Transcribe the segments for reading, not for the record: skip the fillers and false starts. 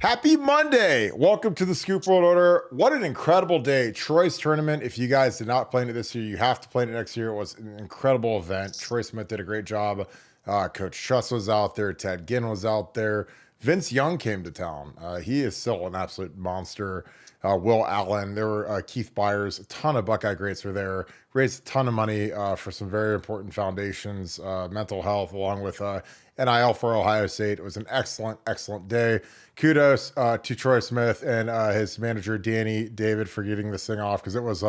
Happy Monday! Welcome to the Scoop World Order. What an incredible day. Troy's tournament. If you guys did not play in it this year, you have to play in it next year. It was an incredible event. Troy Smith did a great job. Coach Truss was out there. Ted Ginn was out there. Vince Young came to town. He is still an absolute monster. Will Allen, there were Keith Byers, a ton of Buckeye greats were there. Raised a ton of money for some very important foundations, mental health, along with NIL for Ohio State. It was an excellent, excellent day. Kudos to Troy Smith and his manager, Danny David, for getting this thing off because it was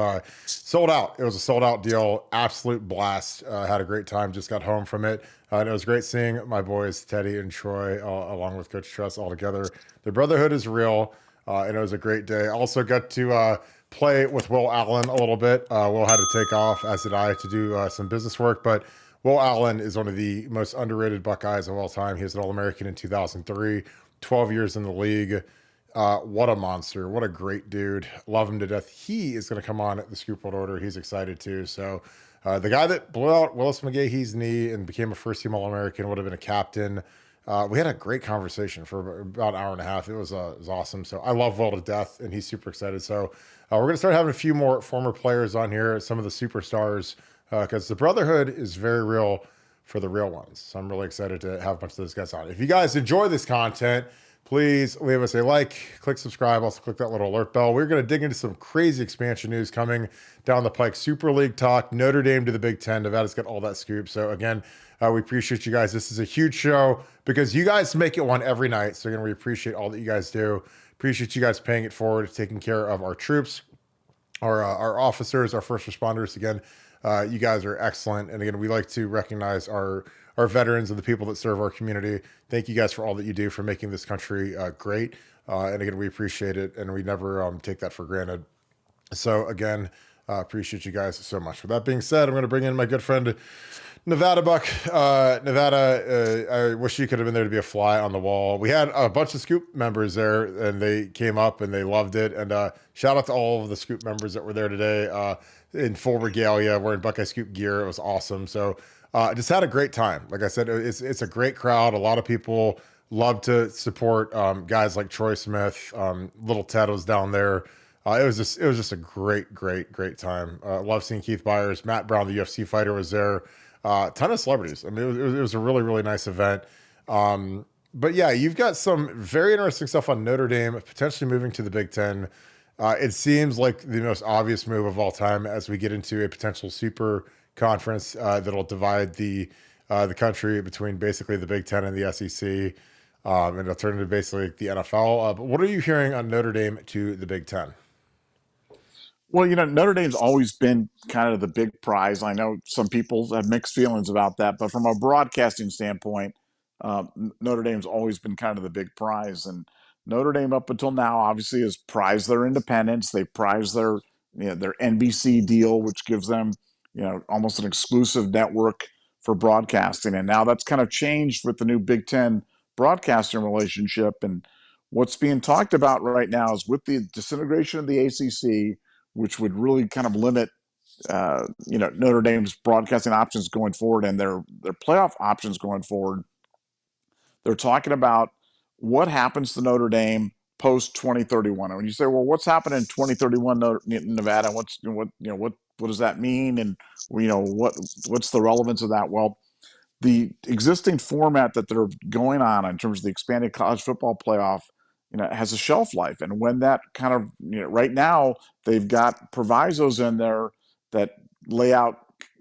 sold out. It was a sold out deal. Absolute blast. Had a great time. Just got home from it. And it was great seeing my boys, Teddy and Troy, along with Coach Truss all together. The brotherhood is real. And it was a great day. Also got to play with Will Allen a little bit. Will had to take off, as did I, to do some business work. But Will Allen is one of the most underrated Buckeyes of all time. He was an All-American in 2003, 12 years in the league. What a monster. What a great dude. Love him to death. He is going to come on at the Scoop World Order. He's excited too. So the guy that blew out Willis McGahee's knee and became a first-team All-American would have been a captain. We had a great conversation for about an hour and a half. It was awesome. So I love Will to death, and he's super excited. So we're going to start having a few more former players on here, some of the superstars, because the brotherhood is very real for the real ones. So I'm really excited to have a bunch of those guys on. If you guys enjoy this content, please leave us a like, click subscribe, also click that little alert bell. We're going to dig into some crazy expansion news coming down the pike. Super League talk, Notre Dame to the Big Ten. Nevada's got all that scoop. So again, we appreciate you guys. This is a huge show because you guys make it one every night. So again, we appreciate all that you guys do. Appreciate you guys paying it forward, taking care of our troops, our officers, our first responders. Again, you guys are excellent. And again, we like to recognize our veterans and the people that serve our community. Thank you guys for all that you do for making this country great. And again, we appreciate it, and we never take that for granted. So again, appreciate you guys so much. With that being said, I'm going to bring in my good friend, Nevadabuck. Nevada, I wish you could have been there to be a fly on the wall. We had a bunch of Scoop members there, and they came up and they loved it. And shout out to all of the Scoop members that were there today in full regalia, wearing Buckeye Scoop gear. It was awesome. So just had a great time. Like I said, it's a great crowd. A lot of people love to support guys like Troy Smith. Little Ted was down there. It was just a great time. Love seeing Keith Byers. Matt Brown, the UFC fighter, was there. Ton of celebrities. I mean, it was a really nice event. But yeah, you've got some very interesting stuff on Notre Dame potentially moving to the Big Ten. It seems like the most obvious move of all time as we get into a potential super conference that'll divide the country between basically the Big Ten and the SEC, and it'll turn into basically the NFL. But what are you hearing on Notre Dame to the Big Ten? Well, Notre Dame's always been kind of the big prize. I know some people have mixed feelings about that, but from a broadcasting standpoint, Notre Dame's always been kind of the big prize. And Notre Dame, up until now, obviously has prized their independence. They prize their NBC deal, which gives them, almost an exclusive network for broadcasting. And now that's kind of changed with the new Big Ten broadcasting relationship. And what's being talked about right now is with the disintegration of the ACC, which would really kind of limit, Notre Dame's broadcasting options going forward and their playoff options going forward. They're talking about what happens to Notre Dame post 2031. And when you say, well, what's happening in 2031 Nevada? What does that mean? And what's the relevance of that? Well, the existing format that they're going on in terms of the expanded college football playoff, has a shelf life. And when that kind of, right now they've got provisos in there that lay out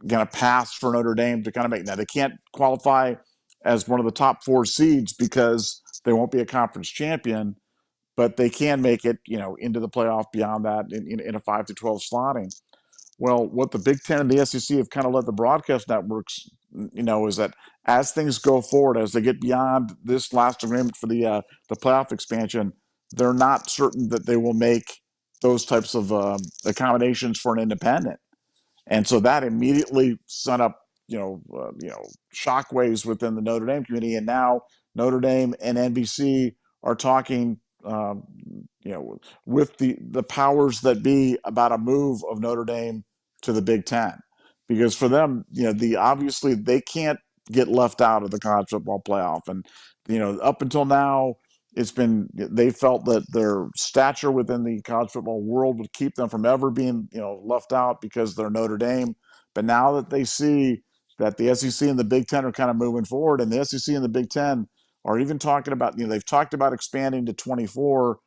kind of paths for Notre Dame to kind of make. Now they can't qualify as one of the top 4 seeds because they won't be a conference champion, but they can make it, into the playoff beyond that in a 5-12 slotting. Well, what the Big Ten and the SEC have kind of let the broadcast networks, is that as things go forward, as they get beyond this last agreement for the playoff expansion, they're not certain that they will make those types of accommodations for an independent, and so that immediately sent up, shockwaves within the Notre Dame community, and now Notre Dame and NBC are talking, with the powers that be about a move of Notre Dame to the Big Ten, because for them, obviously they can't get left out of the college football playoff, and up until now, they felt that their stature within the college football world would keep them from ever being, left out because they're Notre Dame. But now that they see that the SEC and the Big Ten are kind of moving forward, and the SEC and the Big Ten are even talking about, they've talked about expanding to 24.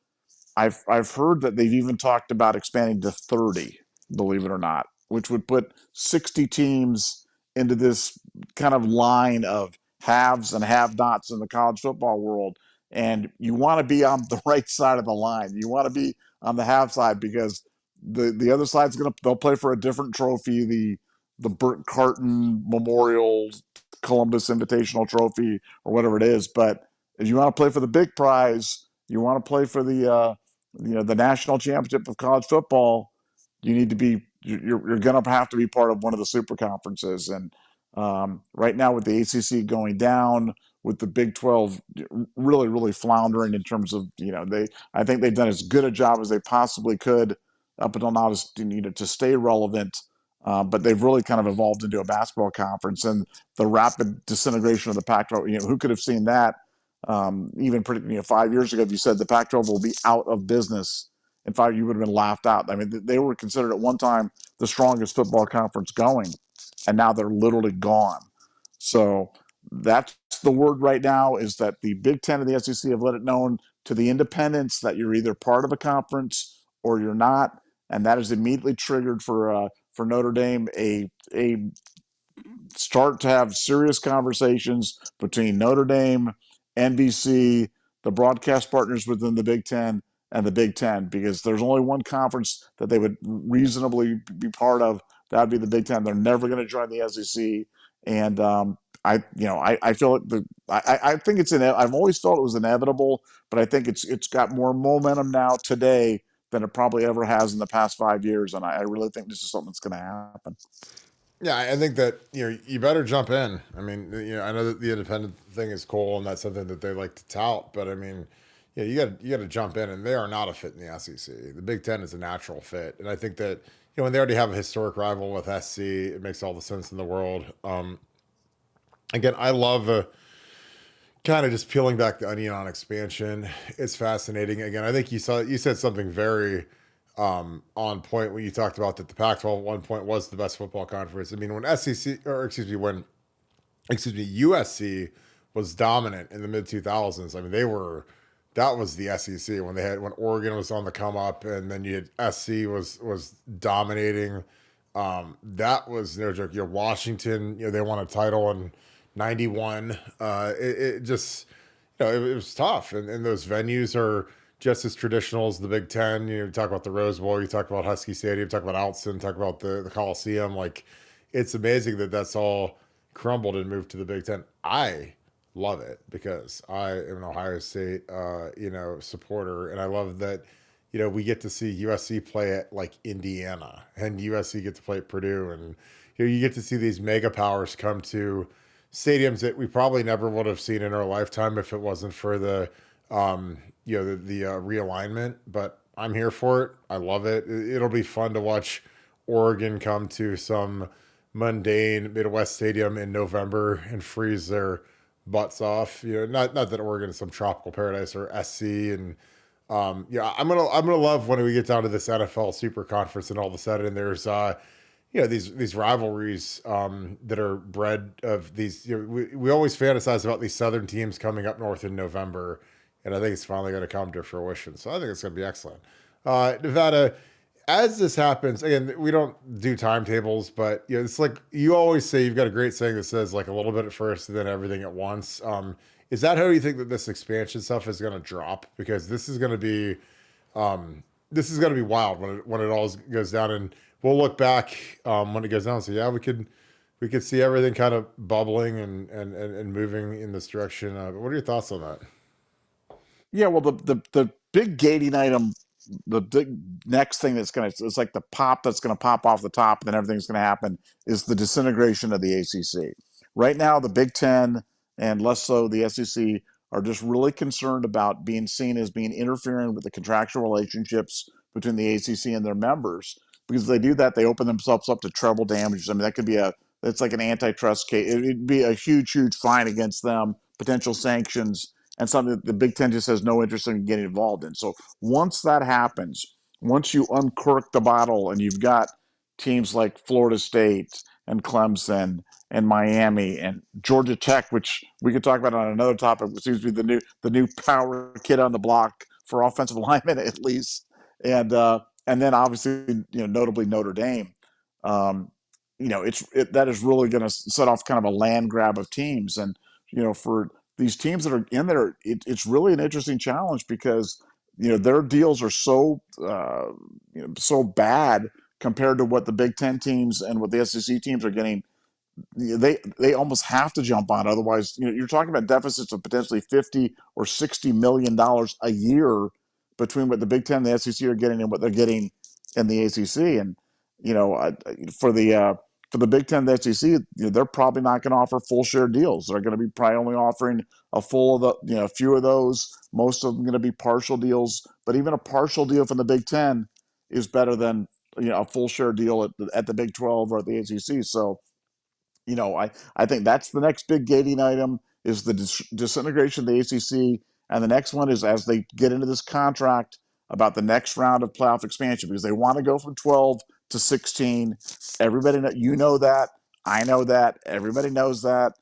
I've heard that they've even talked about expanding to 30, believe it or not, which would put 60 teams into this kind of line of haves and have-nots in the college football world. And you want to be on the right side of the line. You want to be on the have side because the other side's they'll play for a different trophy, the Burt Carton Memorial Columbus Invitational Trophy or whatever it is. But if you want to play for the big prize, you want to play for the national championship of college football, you need to be you're going to have to be part of one of the super conferences. And right now with the ACC going down, with the Big 12 really really floundering in terms of I think they've done as good a job as they possibly could up until now to stay relevant. But they've really kind of evolved into a basketball conference, and the rapid disintegration of the Pac-12. Who could have seen that? Even 5 years ago, if you said the Pac-12 will be out of business in 5, you would have been laughed out. I mean, they were considered at one time the strongest football conference going, and now they're literally gone. So that's the word right now, is that the Big Ten and the SEC have let it known to the independents that you're either part of a conference or you're not, and that is immediately triggered for Notre Dame a start to have serious conversations between Notre Dame, NBC, the broadcast partners within the Big Ten, and the Big Ten, because there's only one conference that they would reasonably be part of. That would be the Big Ten. They're never going to join the SEC, and I feel it. I think it's I've always felt it was inevitable, but I think it's got more momentum now today than it probably ever has in the past 5 years, and I really think this is something that's going to happen. Yeah, I think that you better jump in. I mean, I know that the independent thing is cool and that's something that they like to tout, but I mean, you got to jump in, and they are not a fit in the SEC. The Big Ten is a natural fit, and I think that when they already have a historic rival with SC, it makes all the sense in the world. Again, I love kind of just peeling back the onion on expansion. It's fascinating. Again, I think you said something very on point when you talked about that the Pac-12 at one point was the best football conference. I mean, when USC was dominant in the mid 2000s. I mean, that was the SEC when Oregon was on the come up, and then you had SC was dominating. That was no joke. Washington, they won a title in '91. It just, it was tough, and those venues are just as traditional as the Big Ten. You talk about the Rose Bowl, you talk about Husky Stadium, talk about Altson, talk about the Coliseum. Like, it's amazing that that's all crumbled and moved to the Big Ten. I love it because I am an Ohio State, supporter, and I love that, we get to see USC play at like Indiana, and USC get to play at Purdue, and you get to see these mega powers come to stadiums that we probably never would have seen in our lifetime if it wasn't for the realignment. But I'm here for it. I love it. It'll be fun to watch Oregon come to some mundane Midwest stadium in November and freeze their butts off. Not that Oregon is some tropical paradise or SC. And I'm gonna love when we get down to this NFL Super Conference, and all of a sudden there's these rivalries that are bred of these. We always fantasize about these Southern teams coming up north in November, and I think it's finally going to come to fruition. So I think it's going to be excellent. Nevada, as this happens, again, we don't do timetables, but it's like you always say, you've got a great saying that says like a little bit at first and then everything at once. Is that how you think that this expansion stuff is going to drop? Because this is going to be wild when it all goes down, and we'll look back when it goes down and say, yeah, we could see everything kind of bubbling and moving in this direction. What are your thoughts on that? Yeah, well, the big gating item, the big next thing it's like the pop that's gonna pop off the top, and then everything's gonna happen, is the disintegration of the ACC. Right now, the Big Ten and less so the SEC are just really concerned about being seen as being interfering with the contractual relationships between the ACC and their members. Because if they do that, they open themselves up to treble damages. I mean, that's like an antitrust case. It'd be a huge, huge fine against them, potential sanctions, and something that the Big Ten just has no interest in getting involved in. So once that happens, once you uncork the bottle and you've got teams like Florida State and Clemson and Miami and Georgia Tech, which we could talk about on another topic, which seems to be the new power kid on the block for offensive linemen at least, and then obviously notably Notre Dame. Um, that is really going to set off kind of a land grab of teams, and for these teams that are in there, it's really an interesting challenge because their deals are so bad compared to what the Big Ten teams and what the SEC teams are getting. They almost have to jump on, otherwise you're talking about deficits of potentially 50 or 60 million dollars a year between what the Big Ten and the SEC are getting and what they're getting in the ACC. And for the Big Ten and the SEC, they're probably not going to offer full share deals. They're going to be probably only offering a few of those. Most of them going to be partial deals, but even a partial deal from the Big Ten is better than a full share deal at the Big 12 or at the ACC. So I think that's the next big gating item is the disintegration of the ACC. And the next one is as they get into this contract about the next round of playoff expansion, because they want to go from 12 to 16. Everybody that. I know that. Everybody knows that.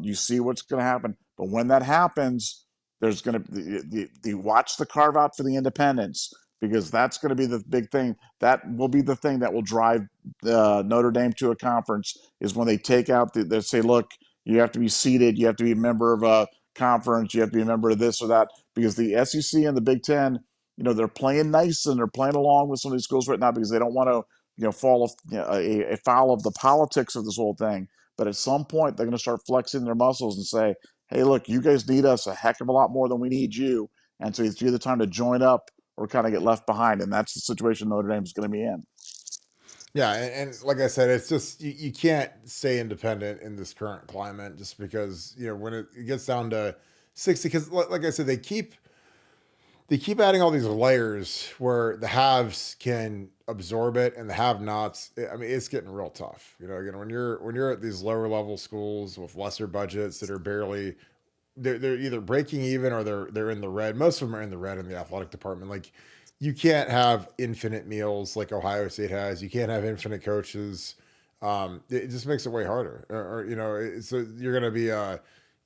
You see what's going to happen. But when that happens, there's going to the watch the carve out for the independents, because that's going to be the big thing. That will be the thing that will drive Notre Dame to a conference, is when they take out they say, look, you have to be seated, you have to be a member of a conference, you have to be a member of this or that, because the SEC and the Big Ten, they're playing nice and they're playing along with some of these schools right now because they don't want to, fall a foul of the politics of this whole thing. But at some point, they're going to start flexing their muscles and say, hey, look, you guys need us a heck of a lot more than we need you. And so it's either time to join up or kind of get left behind. And that's the situation Notre Dame is going to be in. Yeah, and like I said, it's just you can't stay independent in this current climate just because when it gets down to 60, because like I said, they keep adding all these layers where the haves can absorb it and the have-nots. I mean, it's getting real tough. Again, when you're at these lower level schools with lesser budgets that are barely they're either breaking even or they're in the red. Most of them are in the red in the athletic department. Like you can't have infinite meals like Ohio State has. You can't have infinite coaches. It just makes it way harder. So you're going to be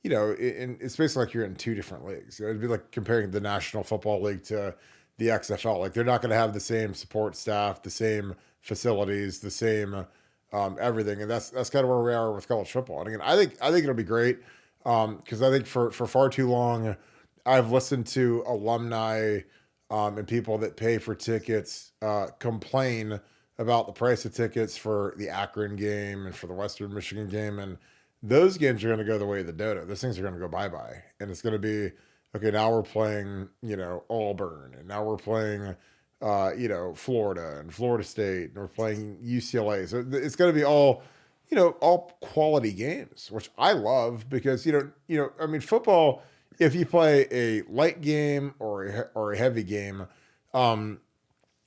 it's basically like you're in two different leagues. It'd be like comparing the National Football League to the XFL. Like they're not going to have the same support staff, the same facilities, the same everything, and that's kind of where we are with college football. And again, I think it'll be great because I think for far too long, I've listened to alumni and people that pay for tickets complain about the price of tickets for the Akron game and for the Western Michigan game, and those games are going to go the way of the dodo. Those things are going to go bye-bye. And it's going to be, okay, now we're playing, Auburn. And now we're playing, Florida and Florida State. And we're playing UCLA. So it's going to be all quality games, which I love because, I mean, football, if you play a light game or a heavy game,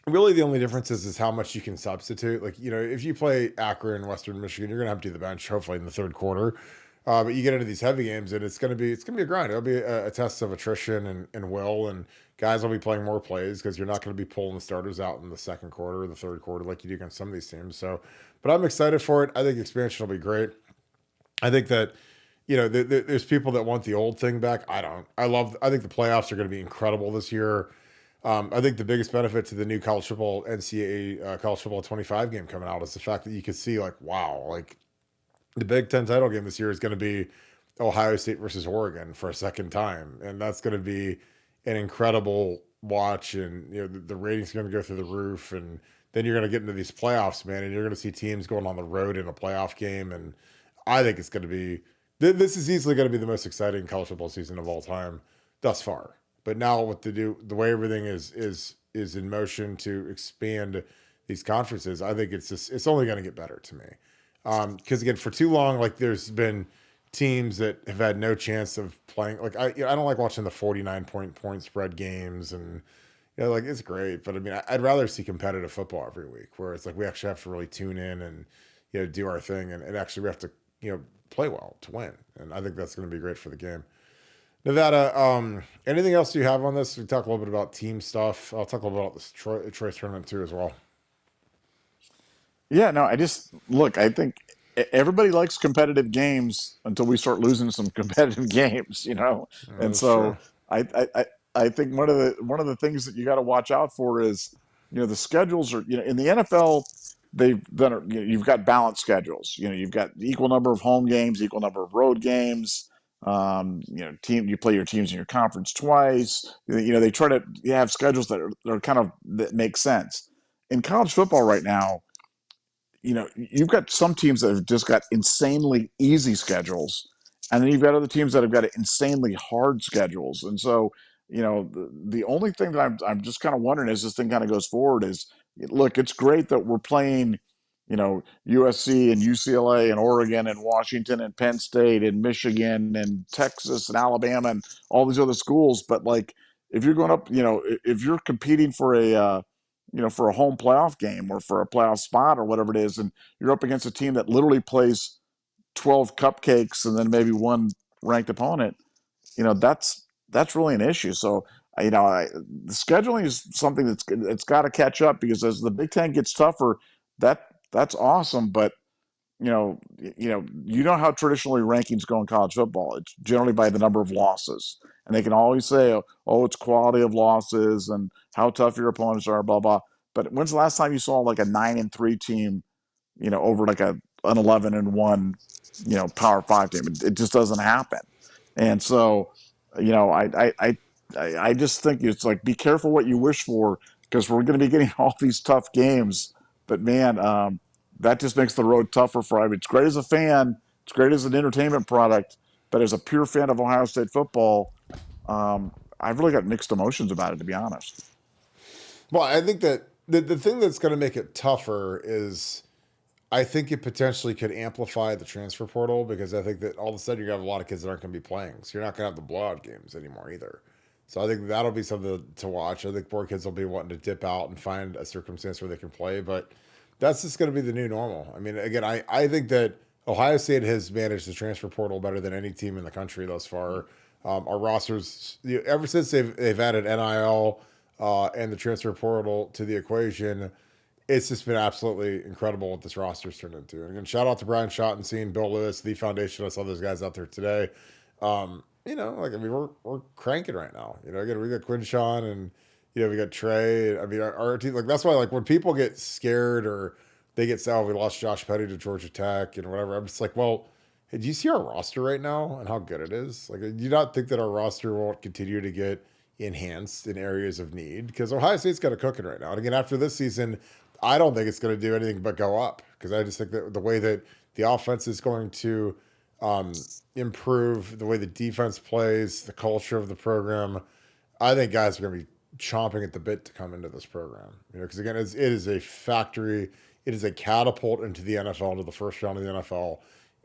really the only difference is how much you can substitute. Like, if you play Akron, Western Michigan, you're going to have to do the bench, hopefully in the third quarter. But you get into these heavy games and it's going to be a grind. It'll be a test of attrition and will, and guys will be playing more plays because you're not going to be pulling the starters out in the second quarter or the third quarter like you do against some of these teams. So, but I'm excited for it. I think expansion will be great. I think that, there's people that want the old thing back. I don't. I think the playoffs are going to be incredible this year. I think the biggest benefit to the new college football NCAA college football 25 game coming out is the fact that you could see wow, the Big Ten title game this year is going to be Ohio State versus Oregon for a second time, and that's going to be an incredible watch. And the ratings are going to go through the roof, and then you're going to get into these playoffs, man, and you're going to see teams going on the road in a playoff game, and I think it's going to be this is easily going to be the most exciting college football season of all time thus far. But now with the way everything is in motion to expand these conferences, I think it's only going to get better to me. Because again, for too long, there's been teams that have had no chance of playing. I don't like watching the 49 point spread games, and it's great, but I mean I'd rather see competitive football every week where it's we actually have to really tune in and do our thing, and actually we have to play well to win, and I think that's going to be great for the game. Nevada, anything else you have on this? We talk a little bit about team stuff. I'll talk a little bit about this Troy tournament too as well. Yeah, no, I just look. I think everybody likes competitive games until we start losing some competitive games, And That's true. so I think one of the things that you got to watch out for is, the schedules are, in the NFL they've done it. You've got balanced schedules. You've got equal number of home games, equal number of road games. You play your teams in your conference twice. They try to have schedules that are kind of that make sense. In college football right now, you've got some teams that have just got insanely easy schedules, and then you've got other teams that have got insanely hard schedules. And so, the only thing that I'm just kind of wondering as this thing kind of goes forward is, look, it's great that we're playing, USC and UCLA and Oregon and Washington and Penn State and Michigan and Texas and Alabama and all these other schools, but like if you're going up, if you're competing for a home playoff game or for a playoff spot or whatever it is, and you're up against a team that literally plays 12 cupcakes and then maybe one ranked opponent, that's really an issue. So, the scheduling is something it's got to catch up, because as the Big Ten gets tougher, that's awesome. But you know how traditionally rankings go in college football. It's generally by the number of losses, and they can always say, "Oh, it's quality of losses and how tough your opponents are," blah blah. But when's the last time you saw like a 9-3 team, over like an 11-1, Power Five team? It just doesn't happen. And so, I just think it's like, be careful what you wish for, because we're going to be getting all these tough games. But man, that just makes the road tougher for everybody. It's great as a fan, it's great as an entertainment product, but as a pure fan of Ohio State football, I've really got mixed emotions about it, to be honest. Well, I think that the thing that's going to make it tougher is I think it potentially could amplify the transfer portal, because I think that all of a sudden you're going to have a lot of kids that aren't going to be playing. So you're not going to have the blowout games anymore either. So I think that'll be something to watch. I think more kids will be wanting to dip out and find a circumstance where they can play, but that's just going to be the new normal. I mean, again, I think that Ohio State has managed the transfer portal better than any team in the country thus far. Our rosters, ever since they've added NIL and the transfer portal to the equation, it's just been absolutely incredible what this roster's turned into. And again, shout out to Brian Schottenstein, Bill Lewis, the foundation. I saw those guys out there today. I mean, we're cranking right now. Again, we got Quinshawn and we got Trey. I mean, our team, like, that's why, like, when people get scared or they get sad, "Oh, we lost Josh Petty to Georgia Tech and whatever," I'm just like, well, hey, do you see our roster right now and how good it is? Like, do you not think that our roster won't continue to get enhanced in areas of need? Because Ohio State's got it cooking right now. And again, after this season, I don't think it's going to do anything but go up, because I just think that the way that the offense is going to um, improve, the way the defense plays, the culture of the program, I think guys are going to be chomping at the bit to come into this program. Because again, it is a factory. It is a catapult into the NFL, into the first round of the NFL.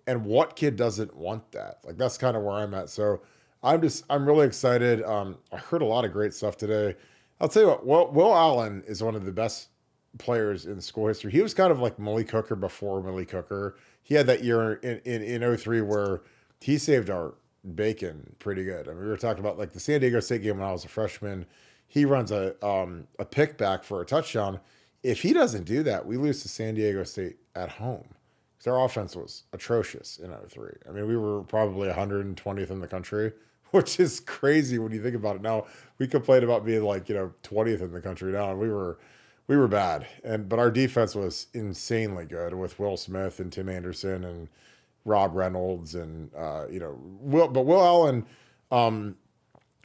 And what kid doesn't want that? Like, that's kind of where I'm at. So I'm really excited. I heard a lot of great stuff today. I'll tell you what, Will Allen is one of the best players in school history. He was kind of like Malik Hooker before Malik Hooker. He had that year in 03 where he saved our bacon pretty good. I mean, we were talking about like the San Diego State game when I was a freshman. He runs a pick back for a touchdown. If he doesn't do that, we lose to San Diego State at home, because our offense was atrocious in 03. I mean, we were probably 120th in the country, which is crazy when you think about it. Now, we complain about being like, 20th in the country now, and we were bad. But our defense was insanely good with Will Smith and Tim Anderson and Rob Reynolds and Will Allen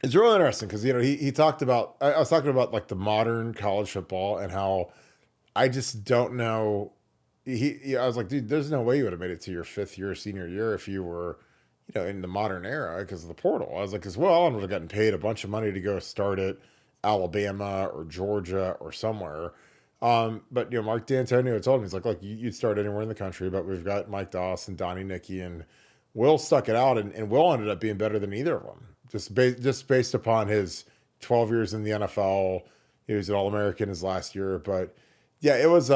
is really interesting, because he talked about, I was talking about like the modern college football and how I just don't know. I was like, dude, there's no way you would have made it to your fifth year, senior year, if you were, in the modern era, because of the portal. I was like, because Will Allen would have gotten paid a bunch of money to go start at Alabama or Georgia or somewhere. But Mark D'Antonio told me, he's like, look, you'd start anywhere in the country, but we've got Mike Doss and Donnie Nicky, and Will stuck it out, and Will ended up being better than either of them, just based upon his 12 years in the NFL. He was an All-American his last year, but yeah, it was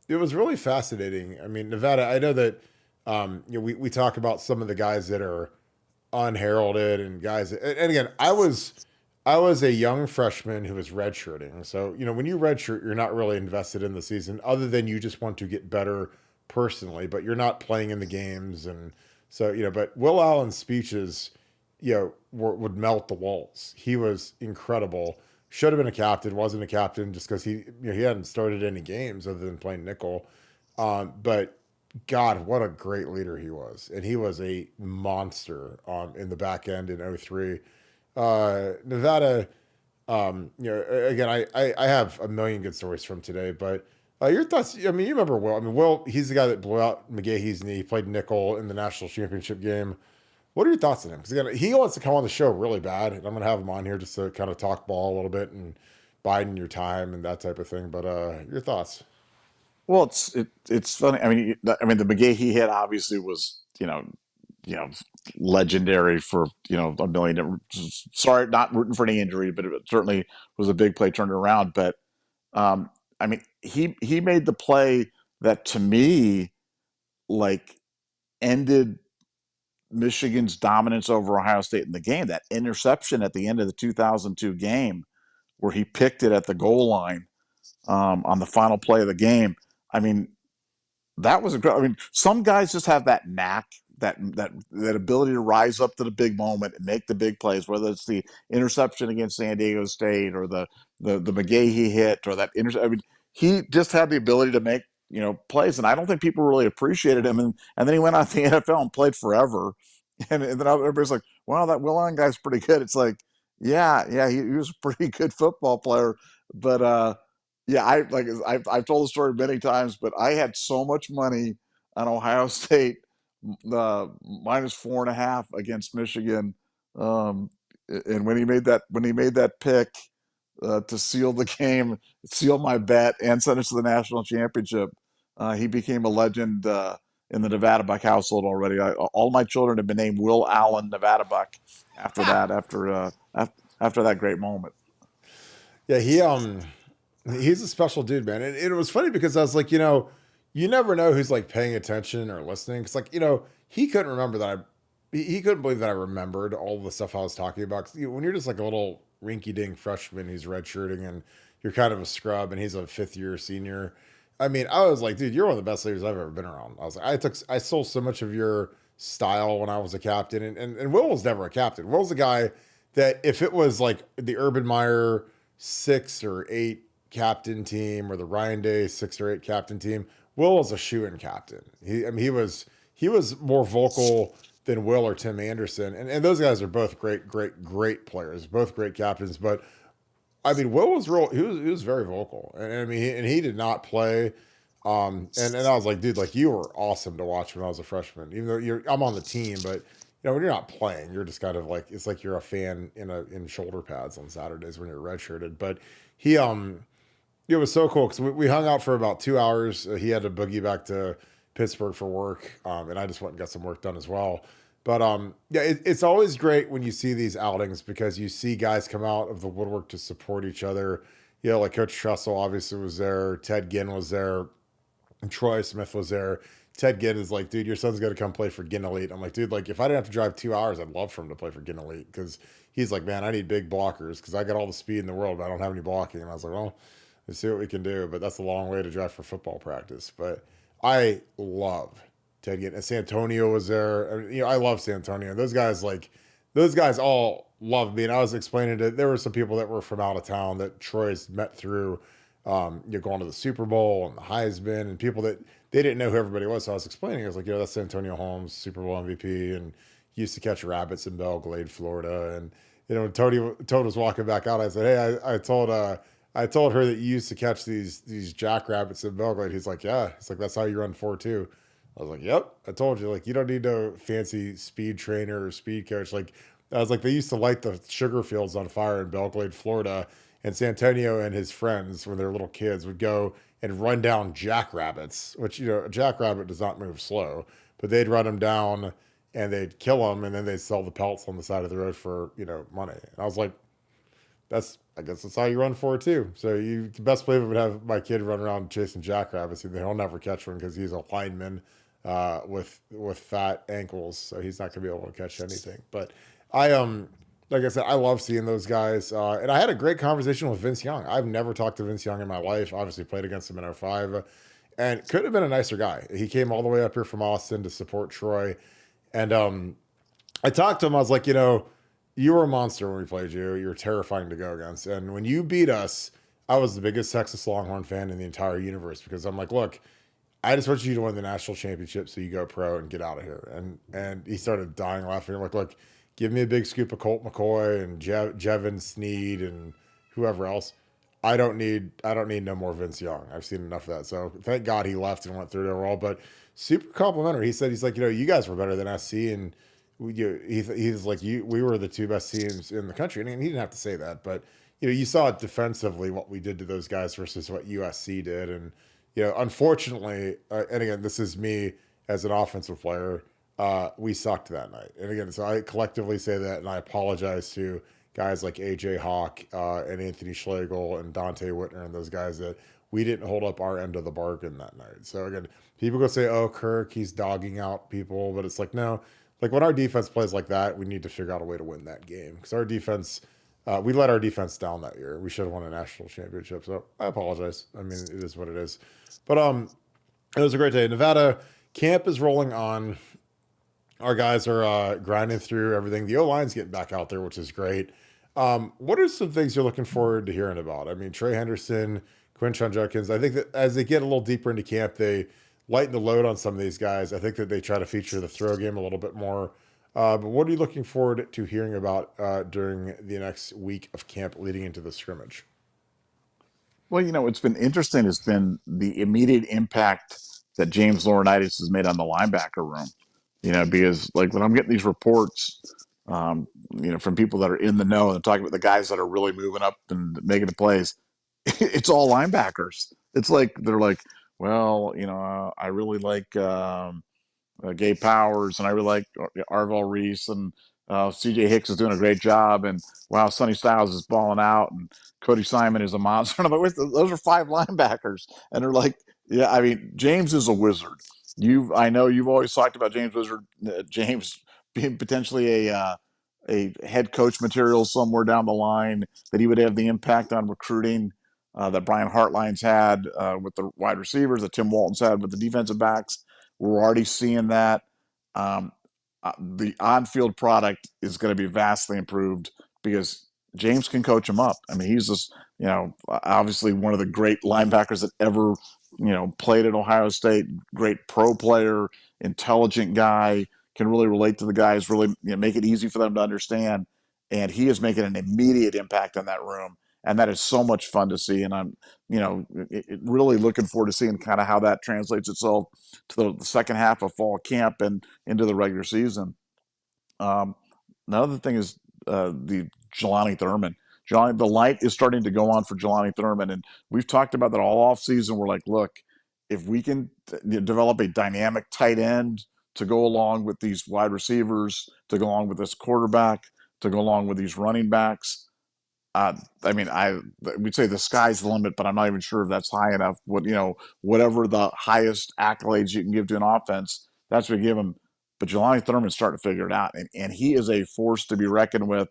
really fascinating. I mean, Nevada, I know that we talk about some of the guys that are unheralded and guys. And again, I was a young freshman who was redshirting. So when you redshirt, you're not really invested in the season, other than you just want to get better personally. But you're not playing in the games, and so But Will Allen's speeches, would melt the walls. He was incredible. Should have been a captain, wasn't a captain just because he hadn't started any games other than playing nickel. But God, what a great leader he was. And he was a monster in the back end in '03. Nevada, again, I have a million good stories from today, but your thoughts, I mean, you remember Will. I mean, Will, he's the guy that blew out McGahee's knee, played nickel in the national championship game. What are your thoughts on him? Because again, he wants to come on the show really bad, and I'm going to have him on here just to kind of talk ball a little bit and biding your time and that type of thing. But your thoughts? Well, it's funny. I mean, the McGahee hit obviously was you know legendary for a million. Sorry, not rooting for any injury, but it certainly was a big play turned around. But I mean, he made the play that to me like ended Michigan's dominance over Ohio State in the game. That interception at the end of the 2002 game, where he picked it at the goal line on the final play of the game. I mean, that was incredible. I mean, some guys just have that knack, that ability to rise up to the big moment and make the big plays. Whether it's the interception against San Diego State or the McGahee hit or that interception. I mean, he just had the ability to make plays, and I don't think people really appreciated him. And then he went out to the NFL and played forever. And then everybody's like, "Wow, that Will Allen guy's pretty good." It's like, yeah, he was a pretty good football player, but yeah, I've told the story many times, but I had so much money on Ohio State minus 4.5 against Michigan, and when he made that pick to seal the game, seal my bet, and send us to the national championship, he became a legend in the Nevadabuck household already. All my children have been named Will Allen Nevadabuck after that. After that great moment. Yeah, he's a special dude, man. And it was funny because I was like, you never know who's like paying attention or listening. Cause like, he couldn't remember that he couldn't believe that I remembered all the stuff I was talking about. 'Cause, when you're just like a little rinky dink freshman who's redshirting and you're kind of a scrub and he's a fifth year senior. I mean, I was like, dude, you're one of the best leaders I've ever been around. I was like, I stole so much of your style when I was a captain. And Will was never a captain. Will's a guy that if it was like the Urban Meyer 6 or 8 captain team or the Ryan Day 6 or 8 captain team, Will was a shoe-in captain. He was more vocal than Will or Tim Anderson, and those guys are both great players, both great captains. But I mean, Will was real. He was very vocal, and I mean, he did not play. And I was like, dude, like you were awesome to watch when I was a freshman. Even though I'm on the team, but when you're not playing, you're just kind of like it's like you're a fan in shoulder pads on Saturdays when you're redshirted. But he it was so cool because we hung out for about 2 hours. He had to boogie back to Pittsburgh for work, and I just went and got some work done as well. But yeah, it's always great when you see these outings because you see guys come out of the woodwork to support each other. Like Coach Trussell obviously was there, Ted Ginn was there, and Troy Smith was there. Ted Ginn is like, dude, your son's got to come play for Ginn Elite. I'm like, dude, like if I didn't have to drive 2 hours, I'd love for him to play for Ginn Elite because he's like, man, I need big blockers because I got all the speed in the world, but I don't have any blocking. And I was like, well, let's see what we can do. But that's a long way to drive for football practice. But I love Ted Ginn. And Santonio was there. I mean, I love Santonio. Those guys all love me. And I was explaining that there were some people that were from out of town that Troy's met through, going to the Super Bowl and the Heisman and people that they didn't know who everybody was. So I was explaining, I was like, that's Antonio Holmes, Super Bowl MVP, and he used to catch rabbits in Belle Glade, Florida. And when Tony was walking back out, I said, hey, I told her that you used to catch these jackrabbits in Belle Glade. He's like, yeah. He's like, that's how you run 4.2. I was like, yep. I told you, like, you don't need no fancy speed trainer or speed coach. Like, I was like, they used to light the sugar fields on fire in Belle Glade, Florida. And Santonio and his friends, when they were little kids, would go and run down jackrabbits, which, a jackrabbit does not move slow, but they'd run them down and they'd kill them and then they'd sell the pelts on the side of the road for, money. And I was like, I guess that's how you run 4.2. So the best believe it would have my kid run around chasing jackrabbits. He'll never catch one because he's a lineman with fat ankles, so he's not gonna be able to catch anything. But I like I said, I love seeing those guys. And I had a great conversation with Vince Young. I've never talked to Vince Young in my life. Obviously, played against him in '05, and could have been a nicer guy. He came all the way up here from Austin to support Troy, and I talked to him. I was like, you were a monster when we played you. You were terrifying to go against, and when you beat us, I was the biggest Texas Longhorn fan in the entire universe because I'm like, look, I just want you to win the national championship so you go pro and get out of here. And he started dying laughing. I'm like, look, give me a big scoop of Colt McCoy and Jevin Sneed and whoever else. I don't need no more Vince Young. I've seen enough of that. So thank God he left and went through it overall. But super complimentary. He said he's like, you guys were better than SC, and he's like, we were the two best teams in the country. And he didn't have to say that, but you saw it defensively what we did to those guys versus what USC did. And unfortunately, and again, this is me as an offensive player, we sucked that night. And again, so I collectively say that, and I apologize to guys like AJ Hawk and Anthony Schlegel and Dante Whitner and those guys that we didn't hold up our end of the bargain that night. So again, people go say, "Oh, Kirk, he's dogging out people," but it's like, no, like when our defense plays like that, we need to figure out a way to win that game because our defense. We let our defense down that year. We should have won a national championship. So I apologize. I mean, it is what it is. But it was a great day. Nevada camp is rolling on. Our guys are grinding through everything. The O-line's getting back out there, which is great. What are some things you're looking forward to hearing about? I mean, Trey Henderson, Quinshon Judkins. I think that as they get a little deeper into camp, they lighten the load on some of these guys. I think that they try to feature the throw game a little bit more. But what are you looking forward to hearing about during the next week of camp leading into the scrimmage? Well, what's been interesting has been the immediate impact that James Laurinaitis has made on the linebacker room. Because like when I'm getting these reports, from people that are in the know and talking about the guys that are really moving up and making the plays, it's all linebackers. It's like they're like, well, I really like Gabe Powers, and I really like Arvell Reese, and CJ Hicks is doing a great job, and wow, Sonny Styles is balling out, and Cody Simon is a monster. And I'm like, those are five linebackers, and they're like, yeah, I mean, James is a wizard. I know you've always talked about James being potentially a head coach material somewhere down the line, that he would have the impact on recruiting that Brian Hartline's had with the wide receivers, that Tim Walton's had with the defensive backs. We're already seeing that. Um, the on-field product is going to be vastly improved because James can coach him up. I mean, he's just, obviously one of the great linebackers that ever, played at Ohio State. Great pro player, intelligent guy, can really relate to the guys, really make it easy for them to understand. And he is making an immediate impact on that room. And that is so much fun to see. And I'm, really looking forward to seeing kind of how that translates itself to the second half of fall camp and into the regular season. Um, Another thing is the Jelani Thurman. The light is starting to go on for Jelani Thurman, and we've talked about that all off season. We're like, look, if we can develop a dynamic tight end to go along with these wide receivers, to go along with this quarterback, to go along with these running backs, I mean, we'd say the sky's the limit, but I'm not even sure if that's high enough. Whatever the highest accolades you can give to an offense, that's what you give him. But Jelani Thurman's starting to figure it out, and he is a force to be reckoned with.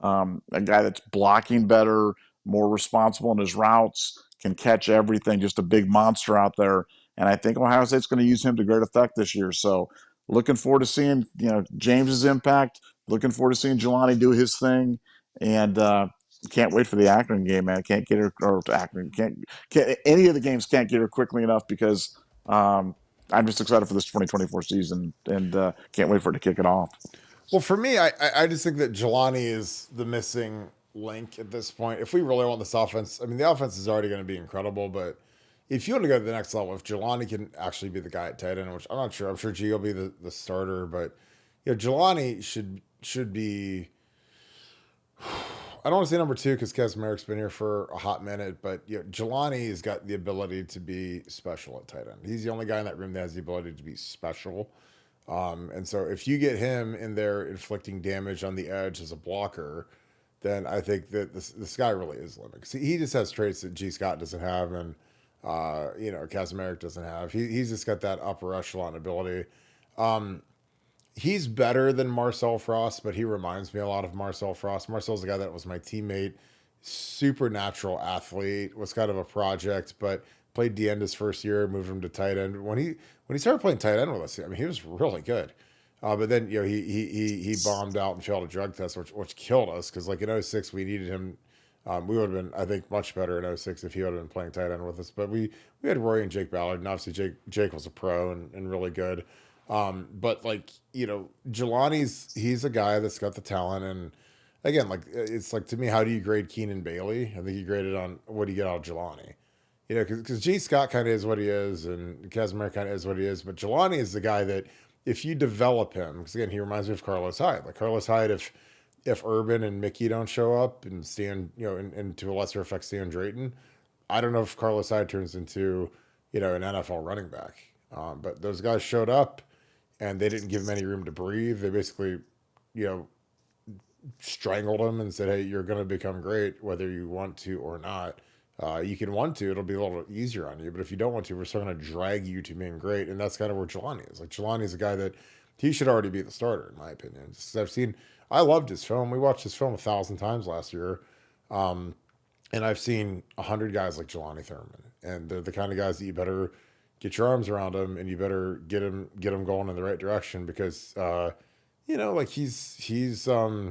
A guy that's blocking better, more responsible in his routes, can catch everything. Just a big monster out there, and I think Ohio State's going to use him to great effect this year. So, looking forward to seeing James's impact. Looking forward to seeing Jelani do his thing, and can't wait for the Akron game, man. Can't get her or Akron. Can't any of the games can't get her quickly enough because I'm just excited for this 2024 season and can't wait for it to kick it off. Well, for me, I just think that Jelani is the missing link at this point. If we really want this offense, I mean, the offense is already going to be incredible, but if you want to go to the next level, if Jelani can actually be the guy at tight end, which I'm not sure, I'm sure G will be the starter, but Jelani should be. I don't want to say number two because Kez Merrick's been here for a hot minute, but Jelani has got the ability to be special at tight end. He's the only guy in that room that has the ability to be special. And so if you get him in there inflicting damage on the edge as a blocker, then I think that this guy really is limited. He just has traits that G. Scott doesn't have, and Kazmarek doesn't have. He's just got that upper echelon ability. He's better than Marcel Frost, but he reminds me a lot of Marcel Frost. Marcel's a guy that was my teammate, supernatural athlete, was kind of a project, but played D end his first year, moved him to tight end. When he started playing tight end with us, I mean, he was really good. But then he bombed out and failed a drug test, which killed us because like in '06 we needed him. We would have been, I think, much better in '06 if he would have been playing tight end with us. But we had Rory and Jake Ballard, and obviously Jake was a pro and really good. But like Jelani's, he's a guy that's got the talent, and again, like it's like to me, how do you grade Keenan Bailey? I think you graded on what do you get out of Jelani? Because G. Scott kind of is what he is, and Casimir kind of is what he is. But Jelani is the guy that if you develop him, because again, he reminds me of Carlos Hyde. Like Carlos Hyde, if Urban and Mickey don't show up and Stan, and to a lesser effect Stan Drayton, I don't know if Carlos Hyde turns into, an NFL running back. But those guys showed up, and they didn't give him any room to breathe. They basically, you know, strangled him and said, "Hey, you're going to become great whether you want to or not. You can want to; it'll be a little easier on you. But if you don't want to, we're still going to drag you to being great." And that's kind of where Jelani is. Like Jelani is a guy that he should already be the starter, in my opinion. Just 'cause I loved his film. We watched his film 1,000 times last year, and I've seen 100 guys like Jelani Thurman, and they're the kind of guys that you better get your arms around him, and you better get him going in the right direction because like he's I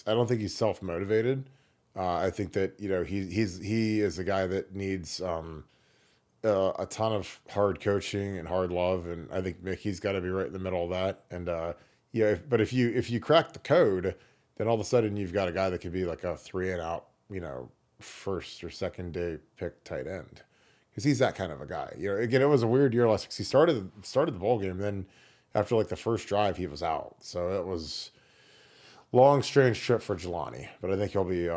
don't think he's self motivated. I think that he is a guy that needs a ton of hard coaching and hard love, and I think Mickey's got to be right in the middle of that. And but if you crack the code, then all of a sudden you've got a guy that could be like a 3 and out, first or second day pick tight end, because he's that kind of a guy. Again, it was a weird year last because he started the bowl game, then after like the first drive he was out, so it was long, strange trip for Jelani, but I think he'll be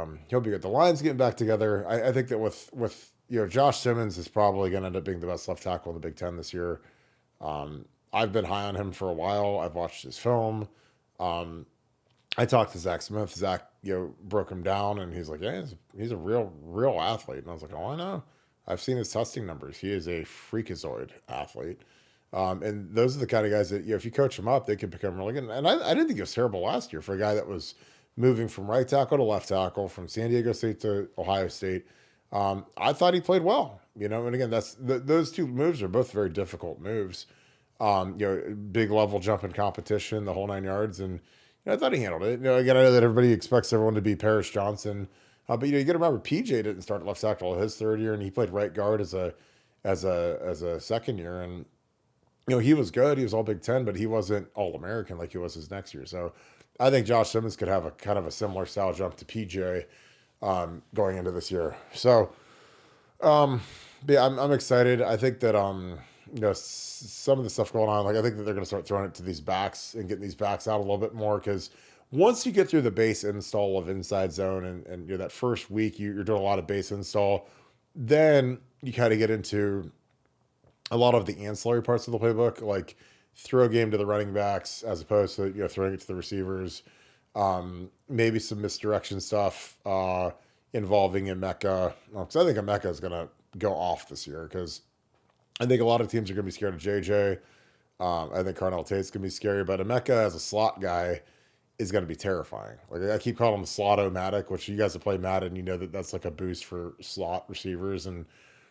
good. The Lions getting back together. I think that with Josh Simmons is probably going to end up being the best left tackle in the Big Ten this year. I've been high on him for a while. I've watched his film. I talked to Zach Smith. Zach broke him down, and he's like, "Yeah, he's a real athlete." And I was like, "Oh, I know. I've seen his testing numbers. He is a freakazoid athlete." And those are the kind of guys that, if you coach them up, they can become really good. And I didn't think it was terrible last year for a guy that was moving from right tackle to left tackle, from San Diego State to Ohio State. I thought he played well, and again, those two moves are both very difficult moves. Big level jump in competition, the whole 9 yards. And I thought he handled it. Again, I know that everybody expects everyone to be Paris Johnson. But you got to remember, PJ didn't start left tackle his third year, and he played right guard as a second year. And he was good. He was all Big Ten, but he wasn't all American like he was his next year. So I think Josh Simmons could have a kind of a similar style jump to PJ going into this year. So but yeah, I'm excited. I think that some of the stuff going on, like I think that they're going to start throwing it to these backs and getting these backs out a little bit more, because once you get through the base install of inside zone and that first week you're doing a lot of base install, then you kind of get into a lot of the ancillary parts of the playbook, like throw game to the running backs as opposed to throwing it to the receivers. Maybe some misdirection stuff involving Emeka, because I think Emeka is going to go off this year, because I think a lot of teams are going to be scared of JJ. I think Carnell Tate's going to be scary, but Emeka as a slot guy is going to be terrifying. Like I keep calling him Slot-O-Matic, which you guys that play Madden, that's like a boost for slot receivers, and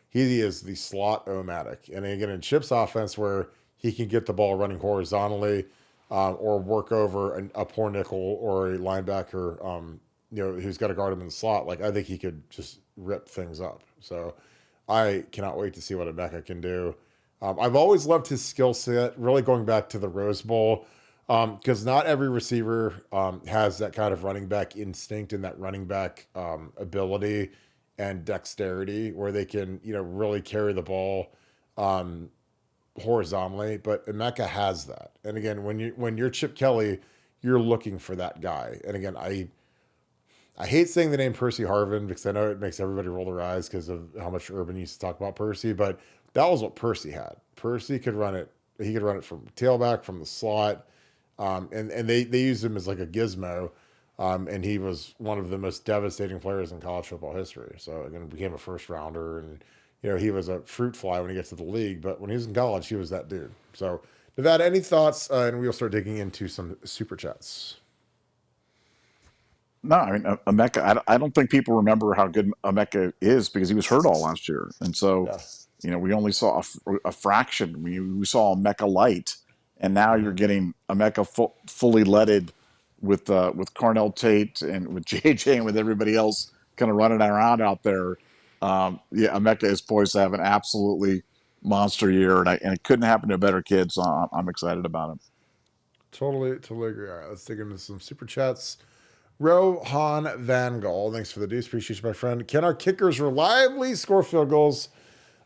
he is the Slot-O-Matic. And again, in Chip's offense, where he can get the ball running horizontally, or work over a poor nickel or a linebacker, who's got to guard him in the slot. Like I think he could just rip things up. So I cannot wait to see what Emeka can do. I've always loved his skill set, really going back to the Rose Bowl, because not every receiver has that kind of running back instinct and that running back ability and dexterity where they can, really carry the ball horizontally. But Emeka has that. And again, when you're Chip Kelly, you're looking for that guy. And again, I hate saying the name Percy Harvin because I know it makes everybody roll their eyes because of how much Urban used to talk about Percy, but that was what Percy had. Percy could run it. He could run it from tailback, from the slot. And they used him as like a gizmo. And he was one of the most devastating players in college football history. So again, became a first rounder, and he was a fruit fly when he gets to the league. But when he was in college, he was that dude. So Nevada, any thoughts? And we'll start digging into some super chats. No, I mean Emeka. I don't think people remember how good Emeka is because he was hurt all last year, and so Yeah. we only saw a fraction. We saw Emeka light, and now you're Mm-hmm. getting Emeka fully leaded with Cornell Tate and with JJ and with everybody else kind of running around out there. Yeah, Emeka is poised to have an absolutely monster year, and it couldn't happen to a better kid. So I'm excited about him. Totally agree. All right, let's dig into some super chats. Rohan Van Gogh, thanks for the deuce. Appreciate you, my friend. Can our kickers reliably score field goals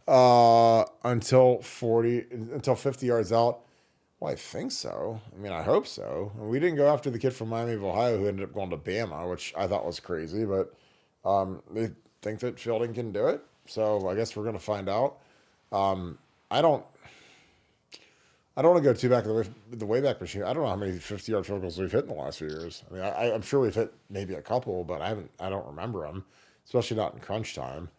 until 50 yards out? Well, I think so. I mean, I hope so. And we didn't go after the kid from Miami of Ohio who ended up going to Bama, which I thought was crazy, but they think that Fielding can do it. So I guess we're going to find out. I don't want to go too back the way back machine. I don't know how many 50-yard field goals we've hit in the last few years. I mean, I'm sure we've hit maybe a couple, but I don't remember them, especially not in crunch time.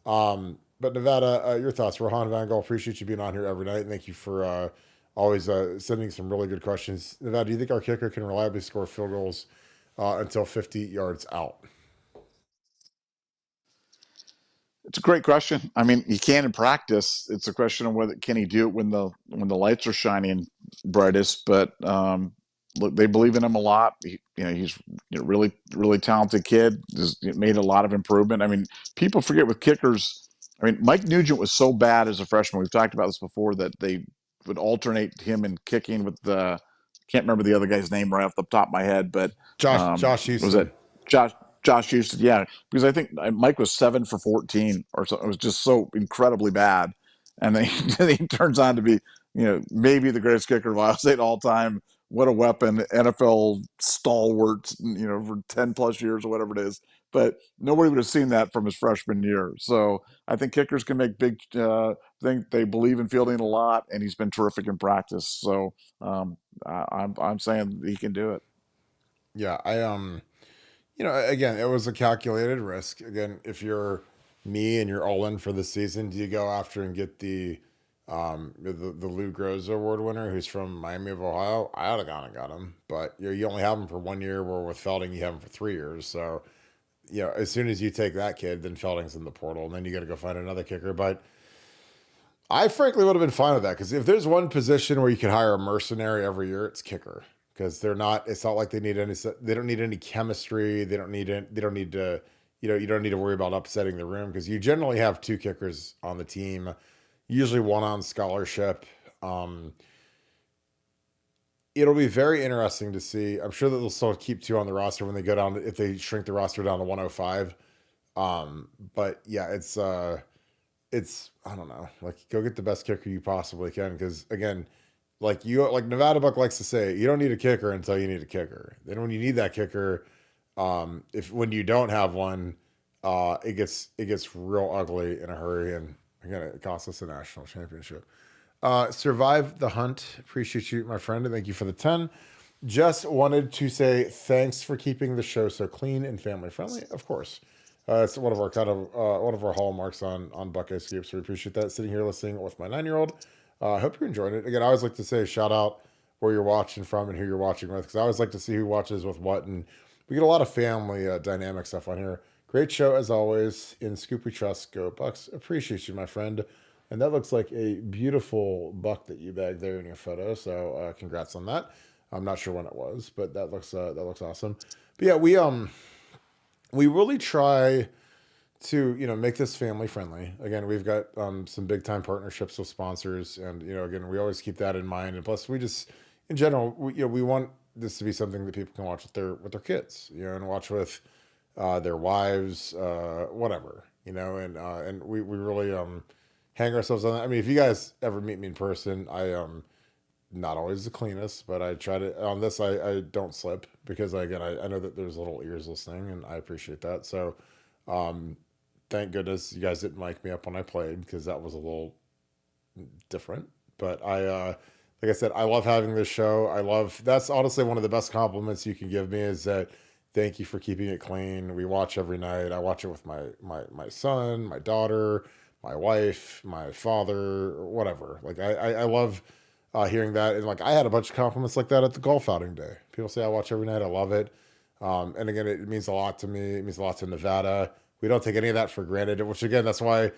But Nevada, your thoughts? Rohan Van Gogh, appreciate you being on here every night. And thank you for always sending some really good questions. Nevada, do you think our kicker can reliably score field goals until 50 yards out? It's a great question. I mean, he can in practice. It's a question of whether can he do it when the lights are shining brightest. But look, they believe in him a lot. He's really talented kid. Just made a lot of improvement. I mean, people forget with kickers. I mean, Mike Nugent was so bad as a freshman. We've talked about this before that they would alternate him in kicking with the. Can't remember the other guy's name right off the top of my head, but Josh was Houston. it Josh Houston? Yeah, because I think Mike was 7 for 14 or so. It was just so incredibly bad, and then he turns on to be maybe the greatest kicker of Ohio State all time. What a weapon, NFL stalwart, for 10 plus years or whatever it is. But nobody would have seen that from his freshman year. So I think kickers can make big. Think they believe in Fielding a lot, and he's been terrific in practice. So I'm saying he can do it. Yeah, again, it was a calculated risk. Again, if you're me and you're all in for the season, do you go after and get the Lou Groza Award winner who's from Miami of Ohio? I would have gone and got him, but you only have him for 1 year. Where with Felding, you have him for 3 years. So as soon as you take that kid, then Felding's in the portal, and then you got to go find another kicker. But I frankly would have been fine with that because if there's one position where you can hire a mercenary every year, it's kicker. Because they're not. It's not like they need any. They don't need any chemistry. They don't need it. They don't need to. You don't need to worry about upsetting the room because you generally have 2 kickers on the team, usually one on scholarship. It'll be very interesting to see. I'm sure that they'll still keep 2 on the roster when they go down. If they shrink the roster down to 105. But yeah, it's I don't know. Like, go get the best kicker you possibly can because again. Like Nevadabuck likes to say, you don't need a kicker until you need a kicker. Then when you need that kicker, when you don't have one, it gets real ugly in a hurry, and again, it costs us a national championship. Survive the hunt. Appreciate you, my friend, and thank you for the 10. Just wanted to say thanks for keeping the show so clean and family friendly. Of course, it's one of our one of our hallmarks on Buckeye Scoop. So we appreciate that. Sitting here listening with my 9-year-old. I hope you're enjoying it. Again, I always like to say shout out where you're watching from and who you're watching with because I always like to see who watches with what, and we get a lot of family dynamic stuff on here. Great show as always. In Scoop we trust. Go Bucks. Appreciate you, my friend. And that looks like a beautiful buck that you bagged there in your photo. So congrats on that. I'm not sure when it was, but that looks awesome. But yeah, we really try to make this family friendly. Again, we've got some big time partnerships with sponsors, and again, we always keep that in mind. And plus, we just in general, we want this to be something that people can watch with their kids, and watch with their wives, whatever, and we really hang ourselves on that. I mean, if you guys ever meet me in person, I not always the cleanest, but I try to on this. I don't slip because I know that there's little ears listening, and I appreciate that. So. Thank goodness you guys didn't mic me up when I played because that was a little different. But like I said, I love having this show. That's honestly one of the best compliments you can give me is that Thank you for keeping it clean. We watch every night. I watch it with my son, my daughter, my wife, my father, whatever. Like I love hearing that. And like I had a bunch of compliments like that at the golf outing day. People say I watch every night. I love it. And again, it means a lot to me. It means a lot to Nevada. We don't take any of that for granted. Which again, that's why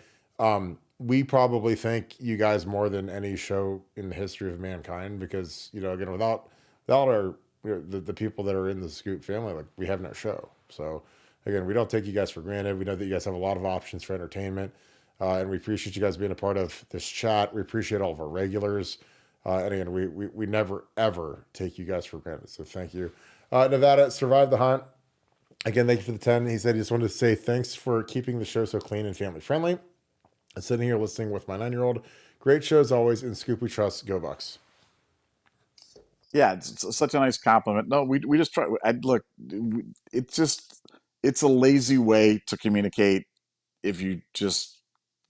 we probably thank you guys more than any show in the history of mankind. Because again, without our the people that are in the Scoop family, like we have no show. So again, we don't take you guys for granted. We know that you guys have a lot of options for entertainment, and we appreciate you guys being a part of this chat. We appreciate all of our regulars, and again, we never ever take you guys for granted. So thank you. Nevada survived the hunt. Again, thank you for the 10. He said he just wanted to say thanks for keeping the show so clean and family friendly. I'm sitting here listening with my 9-year-old. Great show as always. In Scoop we trust. Go Bucks. Yeah, it's such a nice compliment. No, we just try. Look, it's just it's a lazy way to communicate if you just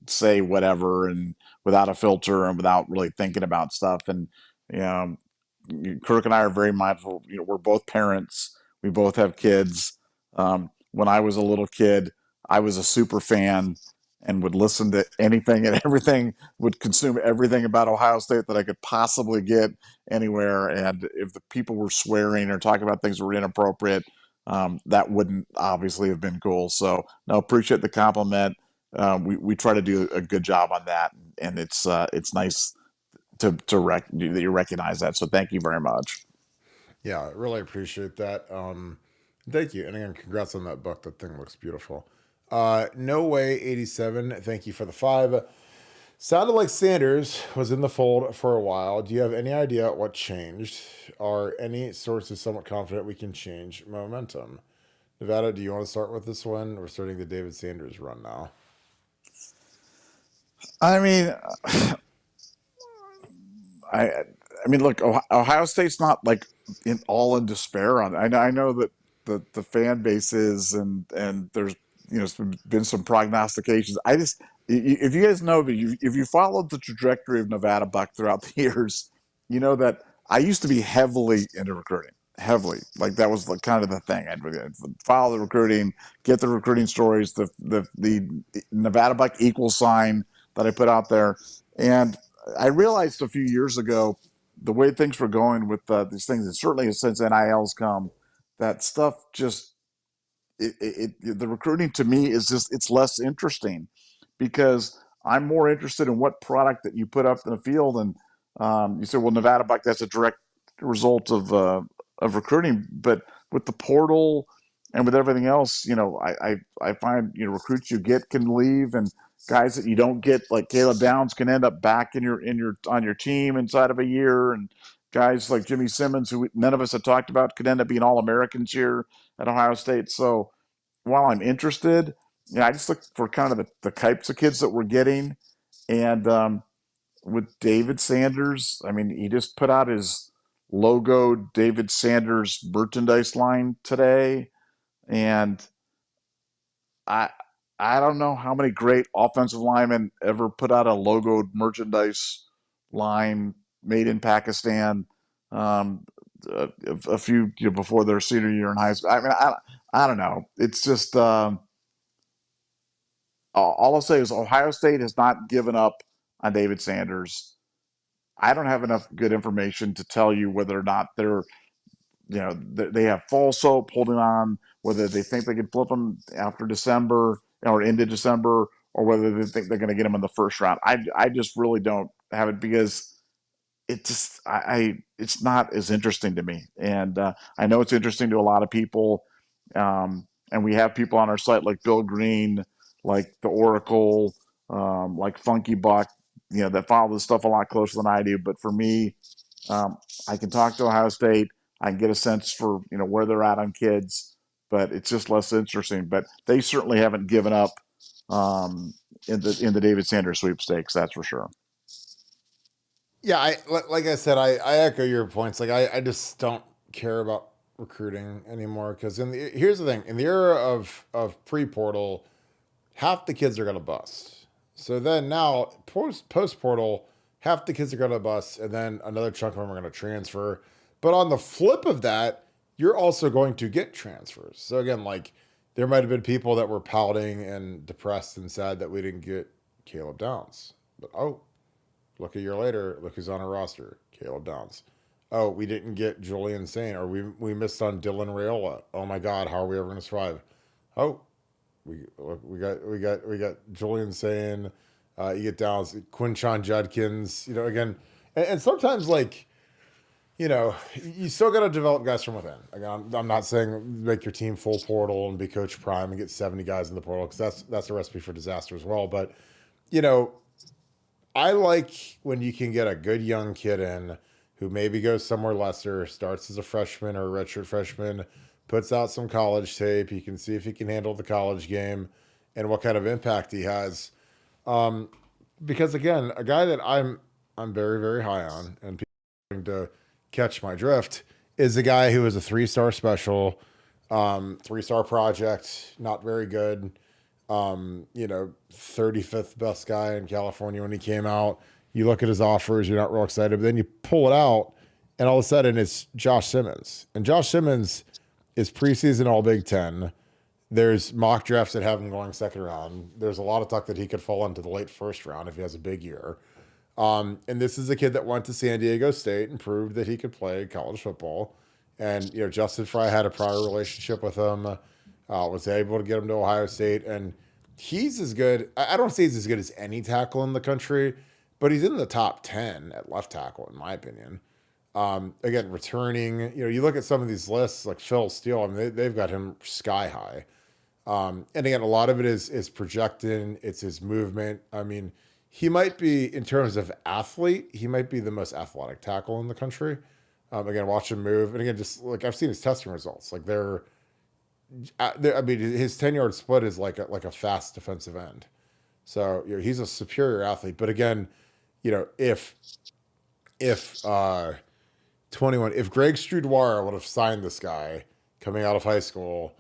say whatever and without a filter and without really thinking about stuff. And you know, Kirk and I are very mindful. We're both parents. We both have kids. When I was a little kid, I was a super fan and would listen to anything and everything, would consume everything about Ohio State that I could possibly get anywhere. And if the people were swearing or talking about things that were inappropriate, that wouldn't obviously have been cool. So, no, appreciate the compliment. We try to do a good job on that, and it's nice that you recognize that. So thank you very much. Yeah, I really appreciate that. Thank you. And again, congrats on that book. That thing looks beautiful. No Way 87, thank you for the 5. Sounded like Sanders was in the fold for a while. Do you have any idea what changed? Are any sources somewhat confident we can change momentum? Nevada, do you want to start with this one? We're starting the David Sanders run now. I mean, I I mean, look, Ohio State's not like in despair on it. I know that the fan base is, and there's been some prognostications. If you guys know, if you followed the trajectory of Nevadabuck throughout the years, you know that I used to be heavily into recruiting, heavily. Like that was kind of the thing. I'd follow the recruiting, get the recruiting stories, the Nevadabuck equal sign that I put out there, and I realized a few years ago the way things were going with these things, and certainly since NILs come, that stuff just the recruiting to me is just it's less interesting because I'm more interested in what product that you put up in the field. And you say, well, Nevada Buck, that's a direct result of recruiting, but with the portal and with everything else, I find recruits you get can leave, and guys that you don't get like Caleb Downs can end up back on your team inside of a year, and guys like Jimmy Simmons, who none of us had talked about, could end up being All-Americans here at Ohio State. So while I'm interested, I just look for kind of the types of kids that we're getting. And with David Sanders, I mean, he just put out his logo David Sanders merchandise line today. And I I don't know how many great offensive linemen ever put out a logoed merchandise line made in Pakistan. Um, a few before their senior year in high school. I mean, I don't know. It's just all I'll say is Ohio State has not given up on David Sanders. I don't have enough good information to tell you whether or not they have false hope holding on, whether they think they can flip him after December or into December, or whether they think they're going to get him in the first round. I just really don't have it because it just it's not as interesting to me, and I know it's interesting to a lot of people, and we have people on our site like Bill Greene, like the Oracle, like Funky Buck, that follow this stuff a lot closer than I do. But for me, I can talk to Ohio State. I can get a sense for where they're at on kids, but it's just less interesting. But they certainly haven't given up in the David Sanders sweepstakes. That's for sure. Yeah, like I said, I echo your points. Like I just don't care about recruiting anymore because here's the thing: in the era of pre-portal, half the kids are gonna bust. So then now post portal, half the kids are gonna bust, and then another chunk of them are gonna transfer. But on the flip of that, you're also going to get transfers. So again, like there might have been people that were pouting and depressed and sad that we didn't get Caleb Downs. But oh, look a year later, look who's on our roster, Caleb Downs. Oh, we didn't get Julian Sane, or we missed on Dylan Raiola. Oh my God, how are we ever going to survive? Oh, we got Julian Sane. You get Downs, Quinshon Judkins. You know, again, and sometimes like you still got to develop guys from within. Again, I'm not saying make your team full portal and be Coach Prime and get 70 guys in the portal because that's a recipe for disaster as well. But you know, I like when you can get a good young kid in who maybe goes somewhere lesser, starts as a freshman or a redshirt freshman, puts out some college tape. You can see if he can handle the college game and what kind of impact he has. Because again, a guy that I'm very, very high on, and people are going to catch my drift, is a guy who was a 3-star special, 3-star project, not very good. 35th best guy in California when he came out. You look at his offers, you're not real excited, but then you pull it out, and all of a sudden it's Josh Simmons. And Josh Simmons is preseason All Big Ten. There's mock drafts that have him going second round. There's a lot of talk that he could fall into the late first round if he has a big year. And this is a kid that went to San Diego State and proved that he could play college football. And, Justin Fry had a prior relationship with him, was able to get him to Ohio State. And he's as good. I don't say he's as good as any tackle in the country, but he's in the top 10 at left tackle, in my opinion. Again, returning, you look at some of these lists like Phil Steele, I mean, they've got him sky high. And again, a lot of it is projecting, it's his movement. I mean, he might be, in terms of athlete, he might be the most athletic tackle in the country. Again, watch him move. And again, just like I've seen his testing results, like I mean, his 10-yard split is like a fast defensive end. So, he's a superior athlete. But again, if 21, if Greg Strudwara would have signed this guy coming out of high school,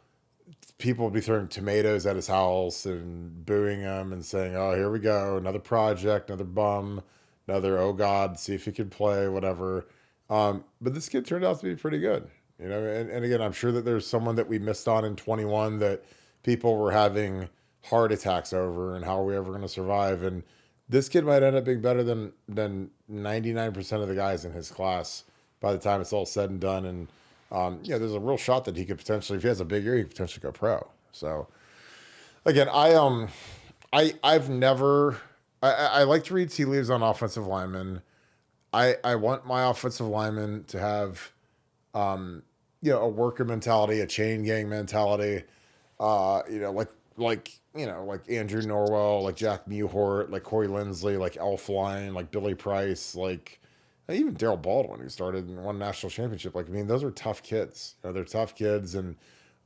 people would be throwing tomatoes at his house and booing him and saying, oh, here we go, another project, another bum, another, oh God, see if he can play, whatever. But this kid turned out to be pretty good, and again, I'm sure that there's someone that we missed on in 21 that people were having heart attacks over and how are we ever going to survive. And this kid might end up being better than 99% of the guys in his class by the time it's all said and done. And there's a real shot that he could potentially, if he has a big year, he could potentially go pro. So again, I've never, I like to read tea leaves on offensive linemen. I want my offensive linemen to have, a worker mentality, a chain gang mentality, like Andrew Norwell, like Jack Mewhort, like Corey Lindsley, like Elfline, like Billy Price, like even Daryl Baldwin, who started and won national championship. Like, I mean, those are tough kids. They're tough kids. And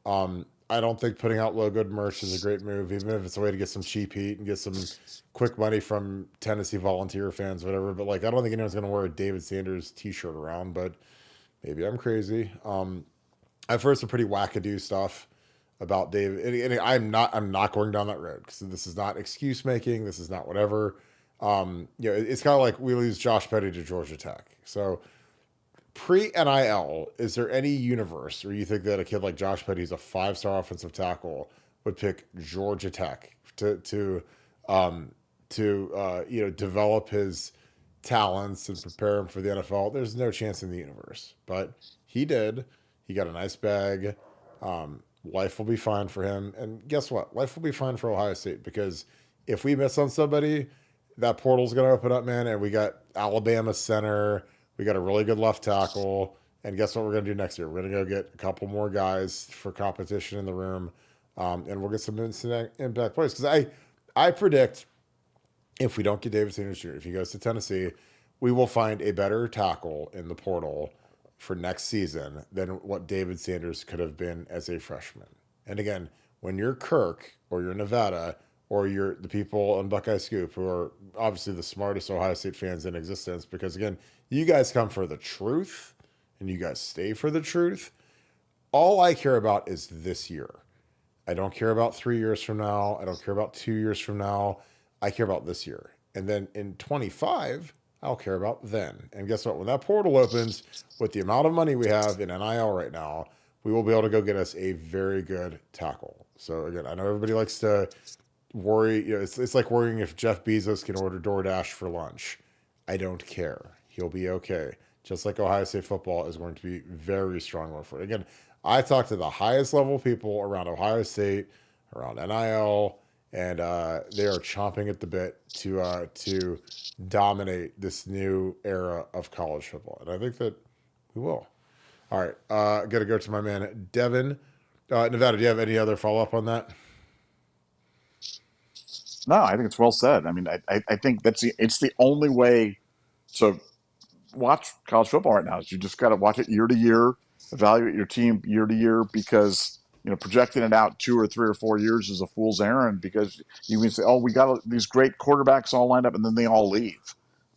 I don't think putting out low good merch is a great move, even if it's a way to get some cheap heat and get some quick money from Tennessee Volunteer fans, whatever. But like, I don't think anyone's going to wear a David Sanders t-shirt around, but maybe I'm crazy. I've heard some pretty wackadoo stuff about David, and I'm not going down that road because this is not excuse making. This is not whatever. It's kind of like we lose Josh Petty to Georgia Tech. So pre-NIL, is there any universe where you think that a kid like Josh Petty, who's a 5-star offensive tackle, would pick Georgia Tech to develop his talents and prepare him for the NFL? There's no chance in the universe, but he did. He got a nice bag. Life will be fine for him. And guess what? Life will be fine for Ohio State, because if we miss on somebody, that portal's going to open up, man. And we got Alabama center. We got a really good left tackle. And guess what we're going to do next year? We're going to go get a couple more guys for competition in the room. And we'll get some impact plays. Because I predict if we don't get David Sanders Jr., if he goes to Tennessee, we will find a better tackle in the portal for next season than what David Sanders could have been as a freshman. And again, when you're Kirk or you're Nevada or you're the people on Buckeye Scoop, who are obviously the smartest Ohio State fans in existence, because again, you guys come for the truth and you guys stay for the truth. All I care about is this year. I don't care about 3 years from now. I don't care about 2 years from now. I care about this year. And then in 25, I'll care about then. And guess what? When that portal opens, with the amount of money we have in NIL right now, we will be able to go get us a very good tackle. So again, I know everybody likes to worry. It's like worrying if Jeff Bezos can order DoorDash for lunch. I don't care. He'll be okay. Just like Ohio State football is going to be very strong going forward. Again, I talk to the highest level people around Ohio State, around NIL, and they are chomping at the bit to dominate this new era of college football. And I think that we will. All right, got to go to my man Devin. Nevada, do you have any other follow up on that? No, I think it's well said. I mean, I think it's the only way to watch college football right now. Is you just got to watch it year to year, evaluate your team year to year, because projecting it out 2 or 3 or 4 years is a fool's errand, because you can say, oh, we got these great quarterbacks all lined up, and then they all leave.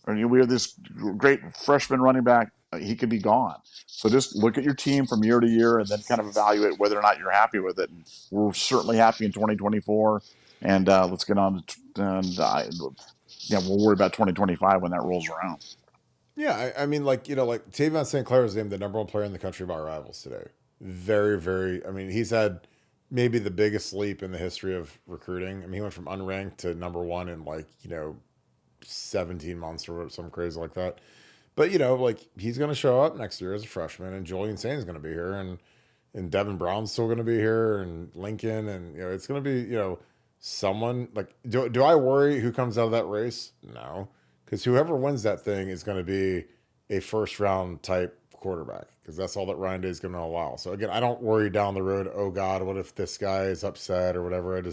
Or we have this great freshman running back, he could be gone. So just look at your team from year to year and then kind of evaluate whether or not you're happy with it. And we're certainly happy in 2024. And let's get on to, we'll worry about 2025 when that rolls around. Yeah, I mean, like Tavion St. Clair was named the number 1 player in the country by Rivals today. Very, very. I mean, he's had maybe the biggest leap in the history of recruiting. I mean, he went from unranked to number 1 in 17 months or something crazy like that. But he's going to show up next year as a freshman, and Julian Sain's going to be here, and Devin Brown's still going to be here, and Lincoln, and it's going to be someone like. Do I worry who comes out of that race? No. Because whoever wins that thing is going to be a first-round type quarterback, because that's all that Ryan Day is going to allow. So, again, I don't worry down the road, oh, God, what if this guy is upset or whatever.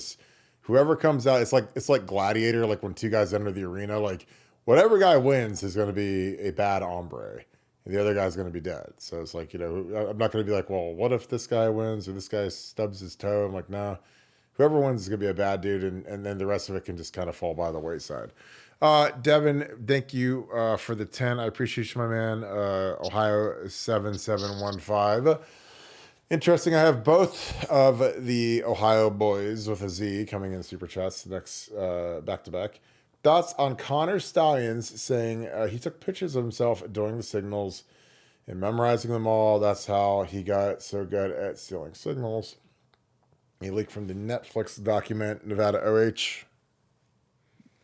Whoever comes out, it's like Gladiator, like when 2 guys enter the arena, like whatever guy wins is going to be a bad hombre, and the other guy's going to be dead. So it's like, I'm not going to be like, well, what if this guy wins or this guy stubs his toe? I'm like, nah, whoever wins is going to be a bad dude, and then the rest of it can just kind of fall by the wayside. Devin, thank you for the 10. I appreciate you, my man. Ohio 7715. Interesting. I have both of the Ohio boys with a Z coming in super chats next back to back. Thoughts on Connor Stalions saying he took pictures of himself doing the signals and memorizing them all. That's how he got so good at stealing signals. He leaked from the Netflix document Nevada OH.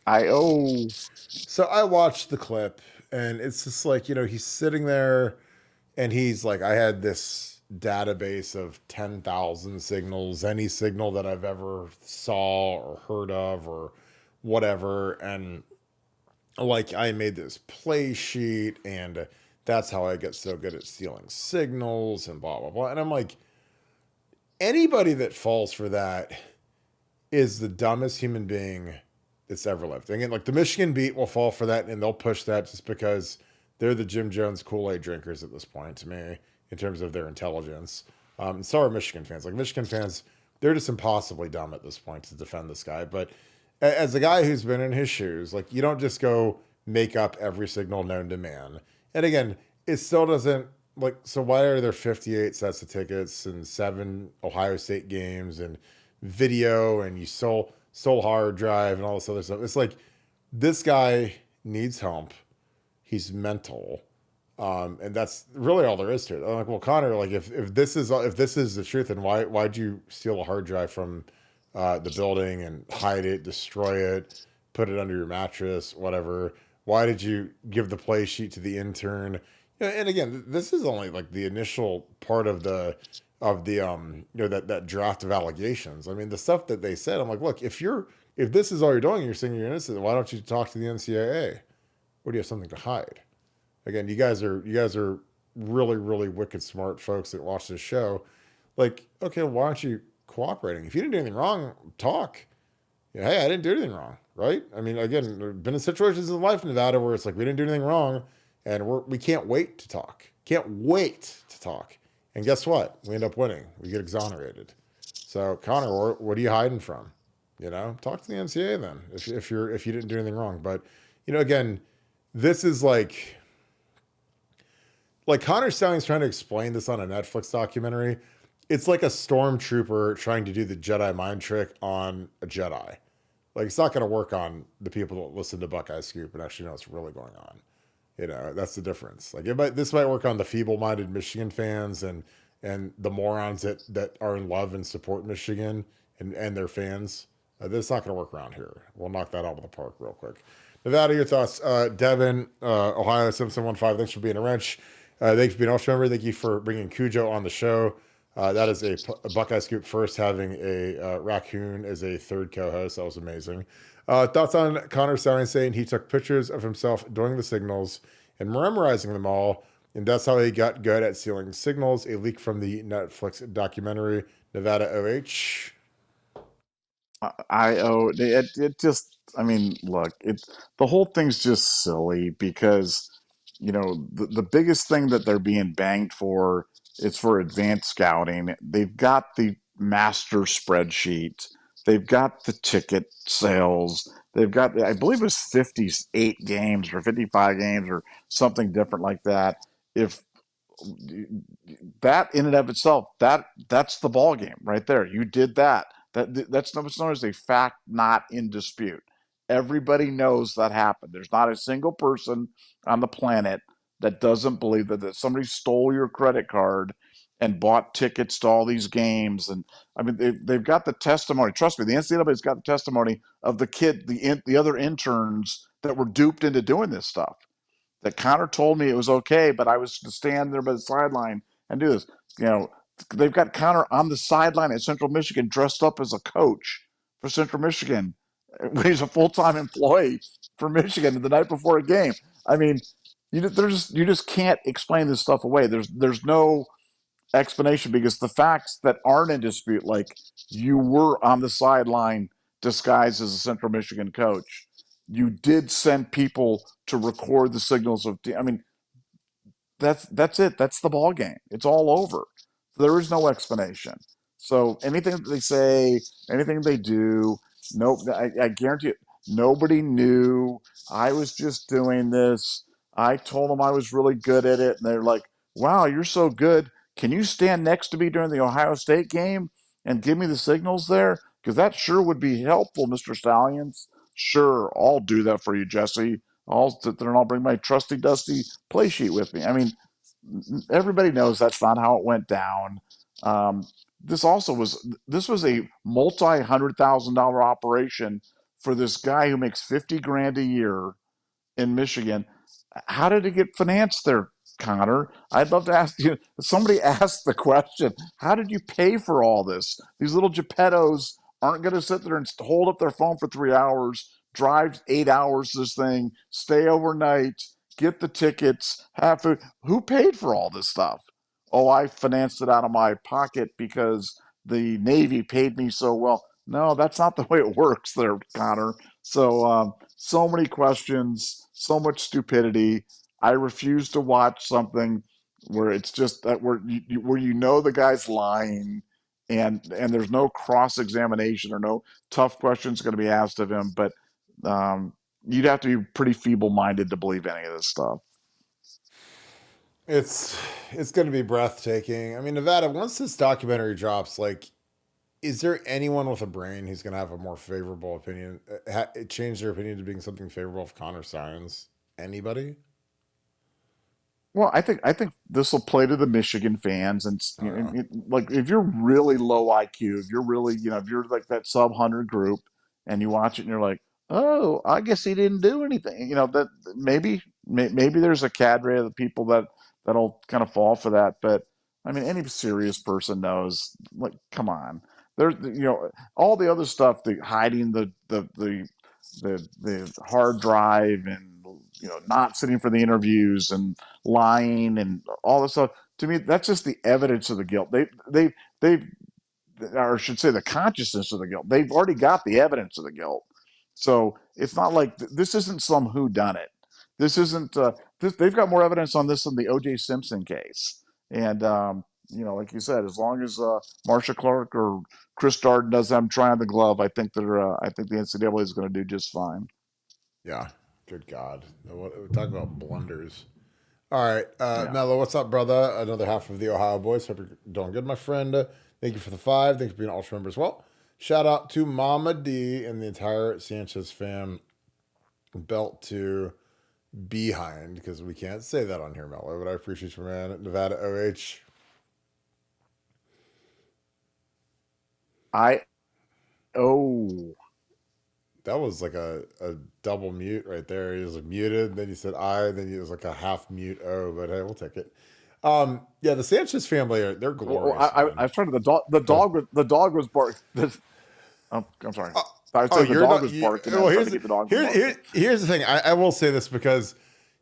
So I watched the clip, and it's just like, he's sitting there and he's like, I had this database of 10,000 signals, any signal that I've ever saw or heard of or whatever. And like, I made this play sheet, and that's how I get so good at stealing signals and blah, blah, blah. And I'm like, anybody that falls for that is the dumbest human being that's ever lived. Again, like the Michigan beat will fall for that, and they'll push that just because they're the Jim Jones Kool-Aid drinkers at this point, to me, in terms of their intelligence. And so are Michigan fans. Like Michigan fans, they're just impossibly dumb at this point to defend this guy. But as a guy who's been in his shoes, like you don't just go make up every signal known to man. And again, it still doesn't so why are there 58 sets of tickets and 7 Ohio State games and video, and you sold hard drive and all this other stuff? It's like, this guy needs help. He's mental. And that's really all there is to it. I'm like, well, Connor, like if this is the truth, then why'd you steal a hard drive from the building and hide it, destroy it, put it under your mattress, whatever? Why did you give the play sheet to the intern? And again, this is only like the initial part of that draft of allegations. I mean, the stuff that they said, I'm like, look, if this is all you're doing, you're saying you're innocent, why don't you talk to the NCAA? Or do you have something to hide? Again, you guys are really, really wicked smart folks that watch this show. Like, okay, why aren't you cooperating? If you didn't do anything wrong, talk. Hey, I didn't do anything wrong, right? I mean, again, I've been in situations in life in Nevada where it's like, we didn't do anything wrong, and we can't wait to talk. Can't wait to talk. And guess what? We end up winning. We get exonerated. So, Connor, what are you hiding from? Talk to the NCAA then if you didn't do anything wrong. But, again, this is like Connor Stalions trying to explain this on a Netflix documentary. It's like a stormtrooper trying to do the Jedi mind trick on a Jedi. Like, it's not going to work on the people that listen to Buckeye Scoop and actually know what's really going on. That's the difference. Like, this might work on the feeble-minded Michigan fans and and the morons that are in love and support Michigan and their fans. This is not going to work around here. We'll knock that out of the park real quick. Nevada, your thoughts? Devin, Ohio 7715, thanks for being a wrench. Thanks for being an Ultra member. Thank you for bringing Cujo on the show. That is a Buckeye Scoop first, having a raccoon as a third co-host. That was amazing. Thoughts on Connor Stalions saying he took pictures of himself doing the signals and memorizing them all, and that's how he got good at stealing signals. A leak from the Netflix documentary Nevada OH. It just, I mean, look, the whole thing's just silly because, the biggest thing that they're being banged for is for advanced scouting. They've got the master spreadsheet. They've got the ticket sales. They've got, I believe it was 58 games or 55 games or something different like that. If that in and of itself, that's the ball game right there. You did that. That's what's known as a fact not in dispute. Everybody knows that happened. There's not a single person on the planet that doesn't believe that somebody stole your credit card and bought tickets to all these games. And I mean, they've got the testimony. Trust me, the NCAA's got the testimony of the other interns that were duped into doing this stuff. That Connor told me it was okay, but I was to stand there by the sideline and do this. You know, they've got Connor on the sideline at Central Michigan dressed up as a coach for Central Michigan when he's a full-time employee for Michigan the night before a game. I mean, you just can't explain this stuff away. There's no explanation because the facts that aren't in dispute, like you were on the sideline disguised as a Central Michigan coach, you did send people to record the signals of. I mean, that's it. That's the ball game. It's all over. There is no explanation. So anything that they say, anything they do, nope. I guarantee it. Nobody knew. I was just doing this. I told them I was really good at it, and they're like, "Wow, you're so good. Can you stand next to me during the Ohio State game and give me the signals there? Because that sure would be helpful, Mr. Stalions. Sure, I'll do that for you, Jesse. I'll sit there and I'll bring my trusty dusty play sheet with me." I mean, everybody knows that's not how it went down. Um, this was a multi-$100,000 operation for this guy who makes 50 grand a year in Michigan. How did it get financed there, Connor? I'd love to ask you. Somebody asked the question: how did you pay for all this? These little Geppettos aren't going to sit there and hold up their phone for 3 hours, drive 8 hours this thing, stay overnight, get the tickets, have food. Who paid for all this stuff? Oh, I financed it out of my pocket because the Navy paid me so well. No, that's not the way it works there, Connor. So many questions, so much stupidity. I refuse to watch something where it's just that where the guy's lying, and there's no cross examination or no tough questions going to be asked of him. But um, you'd have to be pretty feeble minded to believe any of this stuff. It's going to be breathtaking. I mean, Nevada, once this documentary drops, like, is there anyone with a brain who's going to have a more favorable opinion, change their opinion to being something favorable of Connor Science? Anybody? Well, I think this will play to the Michigan fans, and Uh, like if you're really low IQ, if you're really if you're like that sub 100 group, and you watch it and you're like, oh, I guess he didn't do anything. That maybe there's a cadre of the people that'll kind of fall for that, but I mean, any serious person knows, like, come on, all the other stuff, the hiding the hard drive and not sitting for the interviews and lying and all this stuff. To me, that's just the evidence of the guilt. They've or I should say the consciousness of the guilt. They've already got the evidence of the guilt. So it's not like this isn't some who done it. This isn't they've got more evidence on this than the OJ Simpson case. And like you said, as long as Marsha Clark or Chris Darden does them trying the glove, I think the NCAA is going to do just fine. yeah. Good God. Talk about blunders. All right. Yeah. Mello, what's up, brother? Another half of the Ohio boys. Hope you're doing good, my friend. Thank you for the 5. Thanks for being an Ultra member as well. Shout out to Mama D and the entire Sanchez fam. Belt to behind, because we can't say that on here, Mello, but I appreciate you, man. Nevada OH. I oh That was like a double mute right there. He was like muted, then you said I, then it was like a half mute O, but hey, we'll take it. Yeah, the Sanchez family they're well, glorious, man. I was trying to the dog was bark. I'm sorry. Uh, I would oh, say the you're dog not. was barking. I Well, was trying to keep the dog from barking. here's the thing. I will say this because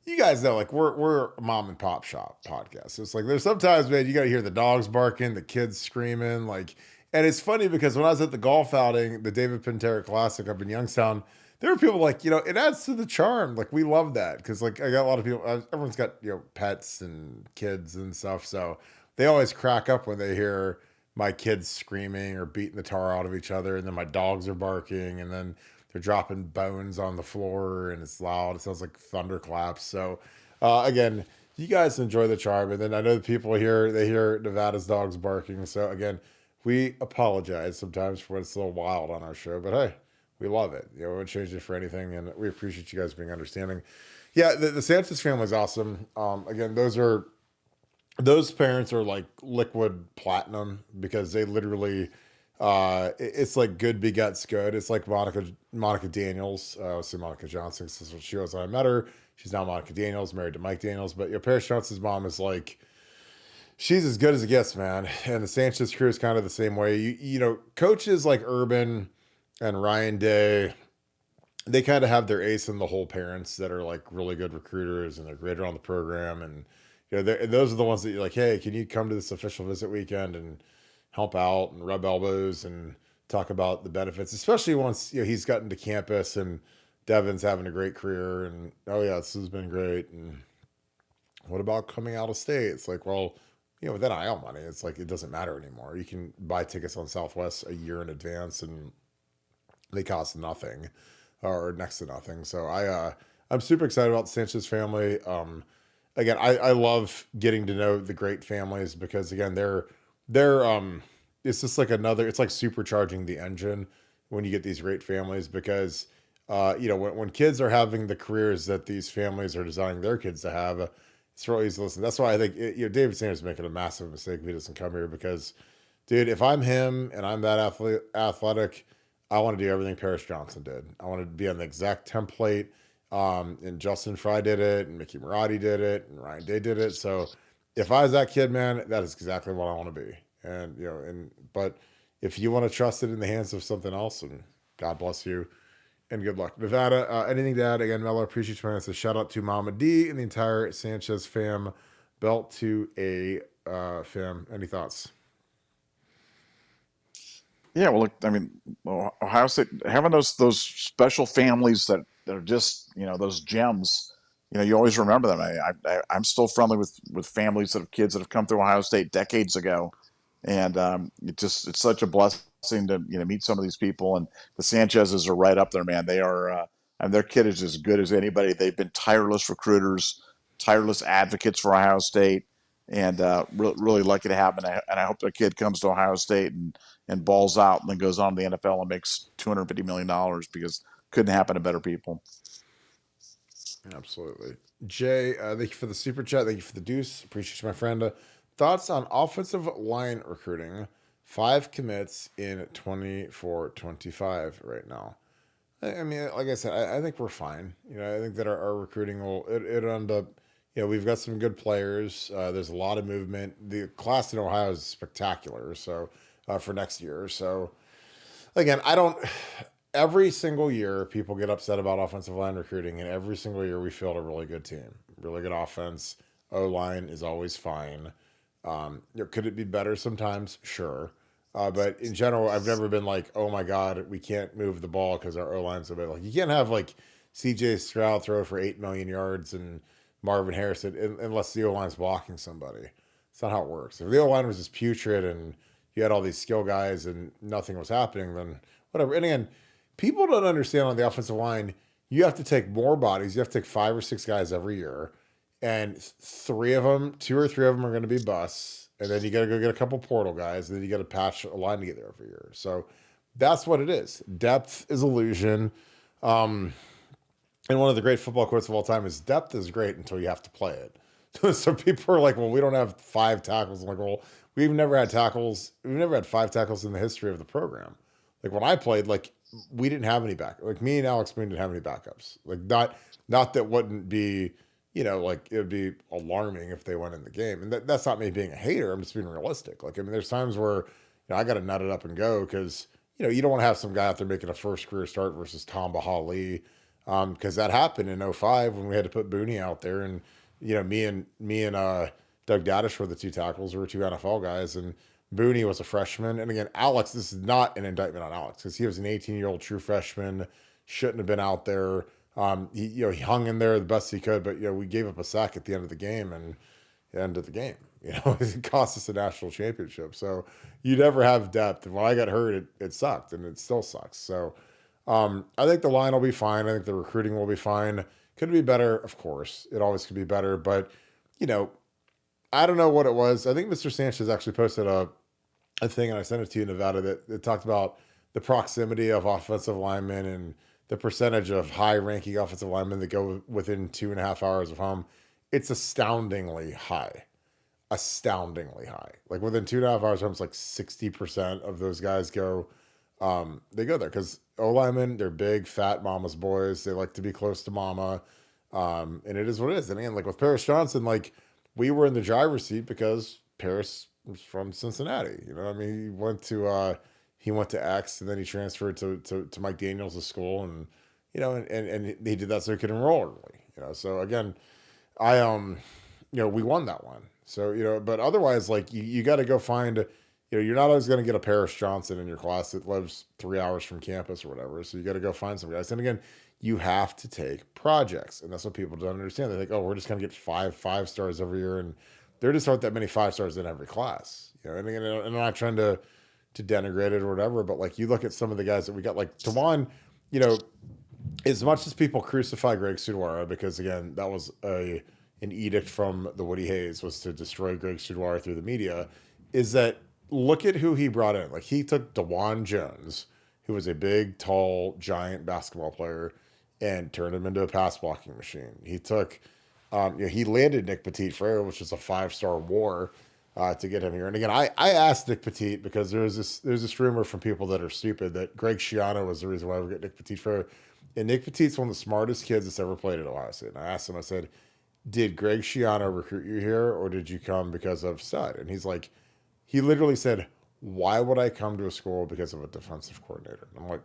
you guys know, like we're a mom and pop shop podcast. So it's like there's sometimes, man, you got to hear the dogs barking, the kids screaming, like. And it's funny because when I was at the golf outing, the David Pintera Classic up in Youngstown, there were people like, it adds to the charm. Like we love that because like I got a lot of people. Everyone's got pets and kids and stuff, so they always crack up when they hear my kids screaming or beating the tar out of each other, and then my dogs are barking, and then they're dropping bones on the floor, and it's loud. It sounds like thunderclaps. So, again, you guys enjoy the charm, and then I know the people here they hear Nevada's dogs barking. So again, we apologize sometimes for when it's a little wild on our show, but hey, we love it. We wouldn't change it for anything, and we appreciate you guys being understanding. Yeah, the Sanchez family is awesome. Again, those parents are like liquid platinum because they literally it's like good begets good. It's like Monica Daniels. I would say Monica Johnson. This is what she was when I met her. She's now Monica Daniels, married to Mike Daniels. But Paris Johnson's mom is like she's as good as it gets, man. And the Sanchez crew is kind of the same way. Coaches like Urban and Ryan Day, they kind of have their ace in the hole parents that are like really good recruiters and they're great around the program. And those are the ones that you're like, hey, can you come to this official visit weekend and help out and rub elbows and talk about the benefits, especially once he's gotten to campus and Devin's having a great career and oh yeah, this has been great. And what about coming out of state? It's like, well, with NIL money, it's like it doesn't matter anymore. You can buy tickets on Southwest a year in advance and they cost nothing or next to nothing. So I'm super excited about the Sanchez family. Again, I love getting to know the great families because again, they're it's just like it's like supercharging the engine when you get these great families because when kids are having the careers that these families are designing their kids to have, it's real easy to listen. That's why I think David Sanders is making a massive mistake if he doesn't come here because, dude, if I'm him and I'm that athletic, I want to do everything Paris Johnson did. I want to be on the exact template. And Justin Fry did it, and Mickey Marotti did it, and Ryan Day did it. So if I was that kid, man, that is exactly what I want to be. And but if you want to trust it in the hands of something else, and God bless you, and good luck. Nevada, anything to add? Again, Mello, appreciate you, man. So shout out to Mama D and the entire Sanchez fam. Belt to a fam. Any thoughts? Yeah, well, look, I mean, Ohio State having those special families that are just those gems. You always remember them. I'm still friendly with families that have kids that have come through Ohio State decades ago, and it's such a blessing to meet some of these people. And the Sanchez's are right up there, man. They are, and their kid is as good as anybody. They've been tireless recruiters, tireless advocates for Ohio State, and really lucky to have them. And I hope their kid comes to Ohio State and balls out and then goes on to the NFL and makes $250 million because couldn't happen to better people. Absolutely. Jay, thank you for the super chat. Thank you for the deuce. Appreciate you, my friend. Thoughts on offensive line recruiting? 5 commits in 24-25 right now. I mean, like I said, I think we're fine. I think that our recruiting it'll end up, we've got some good players. There's a lot of movement. The class in Ohio is spectacular. So for next year. So again, every single year people get upset about offensive line recruiting, and every single year we field a really good team, really good offense. O-line is always fine. Could it be better sometimes? Sure. But in general, I've never been like, oh my God, we can't move the ball because our O-line's a bit like, you can't have like CJ Stroud throw for 8 million yards and Marvin Harrison unless the O-line's blocking somebody. It's not how it works. If the O-line was just putrid and you had all these skill guys and nothing was happening, then whatever. And again, people don't understand on the offensive line, you have to take more bodies. You have to take 5 or 6 guys every year. And 2 or 3 of them are going to be busts. And then you got to go get a couple portal guys. And then you got to patch a line to get there every year. So that's what it is. Depth is illusion. And one of the great football quotes of all time is depth is great until you have to play it. So people are like, well, we don't have 5 tackles. I'm like, well, we've never had tackles. We've never had 5 tackles in the history of the program. Like when I played, like we didn't have any back. Like me and Alex Moon didn't have any backups. Like not that wouldn't be, like it would be alarming if they went in the game. And that's not me being a hater. I'm just being realistic. Like, I mean, there's times where, I got to nut it up and go because, you don't want to have some guy out there making a first career start versus Tom Bahali. Because that happened in '05 when we had to put Booney out there. And, me and Doug Dadish were the 2 tackles. We were 2 NFL guys. And Booney was a freshman. And again, Alex, this is not an indictment on Alex because he was an 18-year-old true freshman, shouldn't have been out there. He hung in there the best he could, but we gave up a sack at the end of the game and ended the game. It cost us a national championship. So you never have depth. And when I got hurt, it sucked, and it still sucks. So I think the line will be fine. I think the recruiting will be fine. Could it be better? Of course, it always could be better. But I don't know what it was. I think Mr. Sanchez actually posted a thing, and I sent it to you, Nevada, that talked about the proximity of offensive linemen and the percentage of high-ranking offensive linemen that go within 2.5 hours of home. It's astoundingly high. Astoundingly high. Like within 2.5 hours of home, it's like 60% of those guys go. They go there because O-linemen, they're big, fat mama's boys. They like to be close to mama. And it is what it is. And again, like with Paris Johnson, like we were in the driver's seat because Paris was from Cincinnati. I mean, he went to X and then he transferred to Mike Daniels' school, and and he did that so he could enroll early. So again, we won that one. So but otherwise, like you got to go find. You're not always going to get a Paris Johnson in your class that lives 3 hours from campus or whatever. So you got to go find some guys. And again, you have to take projects, and that's what people don't understand. They think, oh, we're just going to get 5 stars every year, and there just aren't that many 5 stars in every class. And again, and I'm not trying to denigrate it or whatever, but like you look at some of the guys that we got, like Tawan, as much as people crucify Greg Sudwara, because again, that was an edict from the Woody Hayes was to destroy Greg Sudwara through the media, is that look at who he brought in. Like he took DeJuan Jones, who was a big, tall, giant basketball player, and turned him into a pass blocking machine. He took, he landed Nick Petit-Frere, which is a 5-star war, to get him here. And again, I asked Nick Petit because there's this rumor from people that are stupid that Greg Schiano was the reason why we get Nick Petit-Frere. And Nick Petit's one of the smartest kids that's ever played at Ohio State. And I asked him, I said, did Greg Schiano recruit you here, or did you come because of stud? And he's like, he literally said, why would I come to a school because of a defensive coordinator? And I'm like,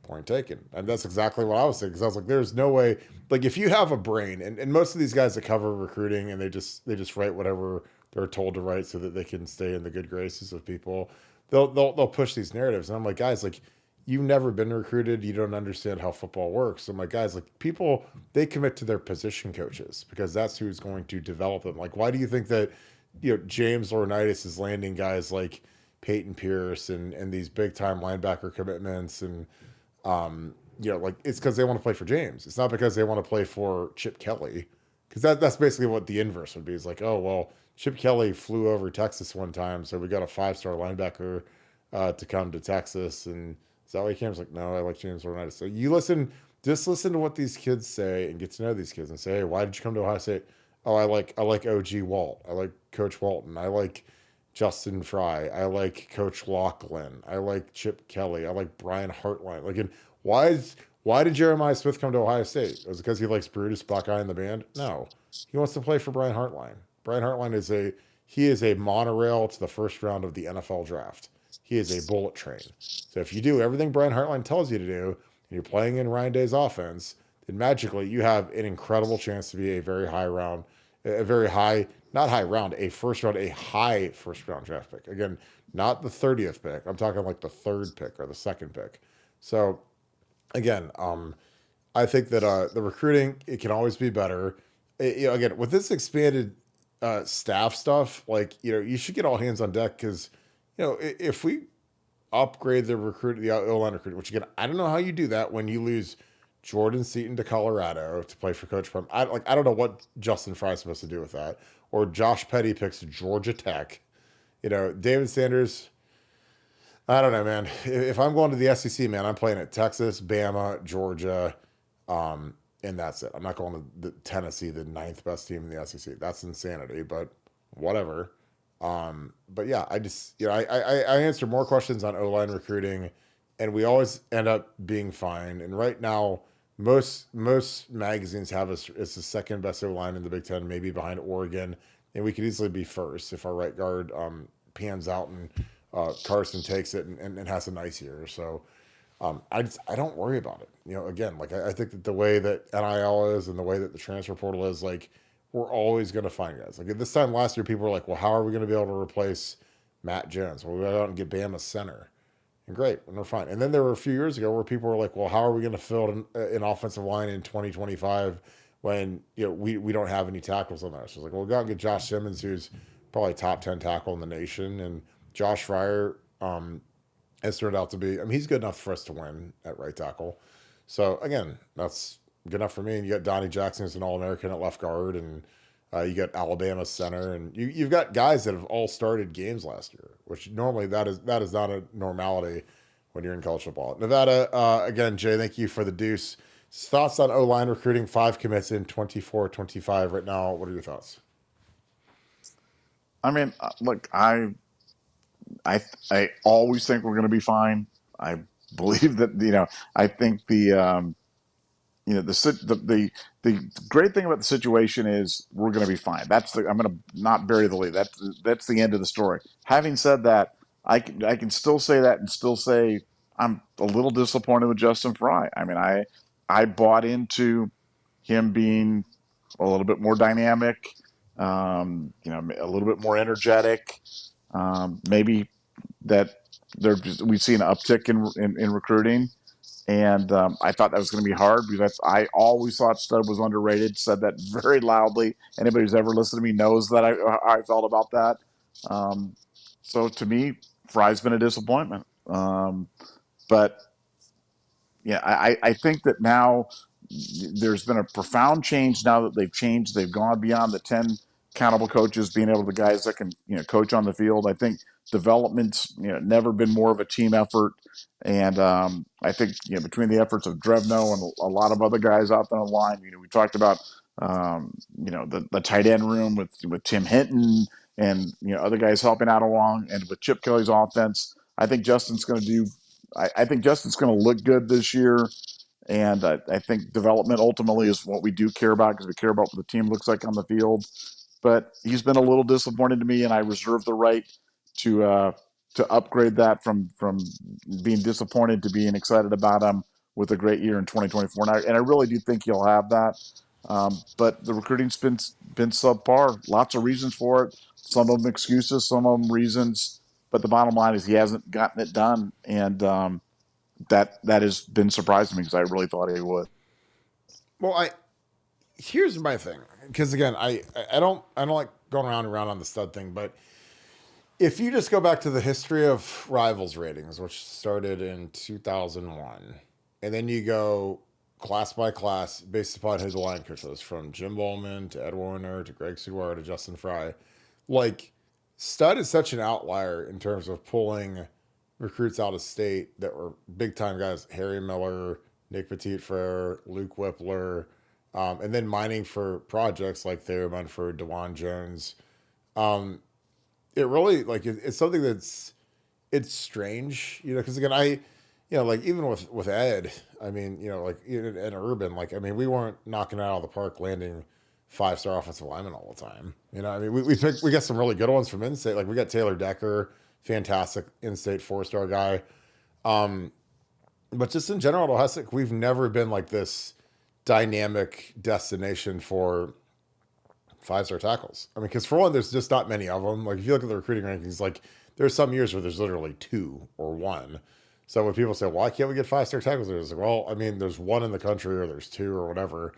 point taken. And that's exactly what I was saying, because I was like, there's no way, like if you have a brain, and most of these guys that cover recruiting and they just write whatever they're told to write so that they can stay in the good graces of people, they'll push these narratives. And I'm like, guys, like you've never been recruited, you don't understand how football works. I'm like, guys, like people, they commit to their position coaches because that's who's going to develop them. Like, why do you think that James Laurinaitis is landing guys like Peyton Pierce and these big time linebacker commitments, and like it's because they want to play for James. It's not because they want to play for Chip Kelly, because that's basically what the inverse would be. It's like, oh well, Chip Kelly flew over Texas one time, so we got a 5-star linebacker to come to Texas, and is that why he came? I was like, no, I like James Laurinaitis. So just listen to what these kids say and get to know these kids and say, hey, why did you come to Ohio State? Oh, I like OG Walt. I like Coach Walton. I like Justin Fry. I like Coach Laughlin. I like Chip Kelly. I like Brian Hartline. Like, and why did Jeremiah Smith come to Ohio State? Was it because he likes Brutus Buckeye in the band? No, he wants to play for Brian Hartline. Brian Hartline is a monorail to the first round of the NFL draft. He is a bullet train. So if you do everything Brian Hartline tells you to do, and you're playing in Ryan Day's offense, then magically you have an incredible chance to be a very high round, not high round, a high first round draft pick. Again, not the 30th pick. I'm talking like the 3rd pick or the 2nd pick. So again, I think that the recruiting, it can always be better. Again, with this expanded staff stuff, like, you should get all hands on deck, because, if we upgrade the O-line recruiting, which again, I don't know how you do that when you lose Jordan Seaton to Colorado to play for Coach Plum. I don't know what Justin Fry's supposed to do with that. Or Josh Petty picks Georgia Tech. David Sanders, I don't know, man. If I'm going to the SEC, man, I'm playing at Texas, Bama, Georgia, and that's it. I'm not going to the Tennessee, the ninth best team in the SEC. That's insanity, but whatever. But yeah, I just, I answer more questions on O-line recruiting, and we always end up being fine. And right now, most magazines have us as the second best O-line in the Big Ten, maybe behind Oregon, and we could easily be first if our right guard pans out and Carson takes it and has a nice year. So I don't worry about it. Again, like I think that the way that NIL is and the way that the transfer portal is, like we're always going to find guys. Like at this time last year, people were like, "Well, how are we going to be able to replace Matt Jones? Well, we got out and get Bama center, and great, and we're fine." And then there were a few years ago where people were like, "Well, how are we going to fill an offensive line in 2025 when we don't have any tackles on there?" So it's like, "Well, go out and get Josh Simmons, who's probably top 10 tackle in the nation, and Josh Fryer." Has turned out to be, I mean, he's good enough for us to win at right tackle. So again, that's good enough for me. And you got Donnie Jackson as an All-American at left guard, and you got Alabama center, and you've got guys that have all started games last year, which normally that is not a normality when you're in college football. Nevada, again, Jay, thank you for the deuce. Thoughts on O-line recruiting, 5 commits in 24-25 right now. What are your thoughts? I mean, look, I always think we're going to be fine. I believe that I think the great thing about the situation is we're going to be fine. I'm going to not bury the lead. That's the end of the story. Having said that, I can still say that and still say I'm a little disappointed with Justin Fry. I mean, I bought into him being a little bit more dynamic, a little bit more energetic. Maybe that we've seen an uptick in recruiting, and I thought that was going to be hard because I always thought Stud was underrated. Said that very loudly. Anybody who's ever listened to me knows that I felt about that. So to me, Fry's been a disappointment. But yeah, I think that now there's been a profound change now that they've changed. They've gone beyond the 10 accountable coaches being able to guys that can coach on the field. I think development's never been more of a team effort, and I think between the efforts of Drevno and a lot of other guys out there on the line, we talked about the tight end room with Tim Hinton and other guys helping out along, and with Chip Kelly's offense, I think Justin's going to do. I think Justin's going to look good this year. And I think development ultimately is what we do care about because we care about what the team looks like on the field. But he's been a little disappointing to me, and I reserve the right to upgrade that from being disappointed to being excited about him with a great year in 2024. And I really do think he'll have that. But the recruiting's been subpar. Lots of reasons for it. Some of them excuses, some of them reasons. But the bottom line is he hasn't gotten it done, and that has been surprising me because I really thought he would. Well, here's my thing, because again, I don't like going around and around on the Stud thing, but if you just go back to the history of rivals ratings, which started in 2001, and then you go class by class based upon who the line coach was, from Jim Bowman to Ed Warner to Greg Seward to Justin Fry, like Stud is such an outlier in terms of pulling recruits out of state that were big time guys: Harry Miller, Nick Petit-Frere, Luke Whippler, and then mining for projects like Thayer Munford, DeJuan Jones. It really, like, it's something it's strange, because again, like even with Ed, I mean, like in Urban, like, I mean, we weren't knocking it out of the park landing 5-star offensive linemen all the time. I mean, we got some really good ones from in-state. Like we got Taylor Decker, fantastic in-state 4-star guy. But just in general, we've never been like this dynamic destination for 5-star tackles. I mean, because for one, there's just not many of them. Like if you look at the recruiting rankings, like there's some years where there's literally 2 or 1. So when people say, "Why can't we get 5-star tackles?" There's like, well, I mean, there's 1 in the country, or there's 2 or whatever.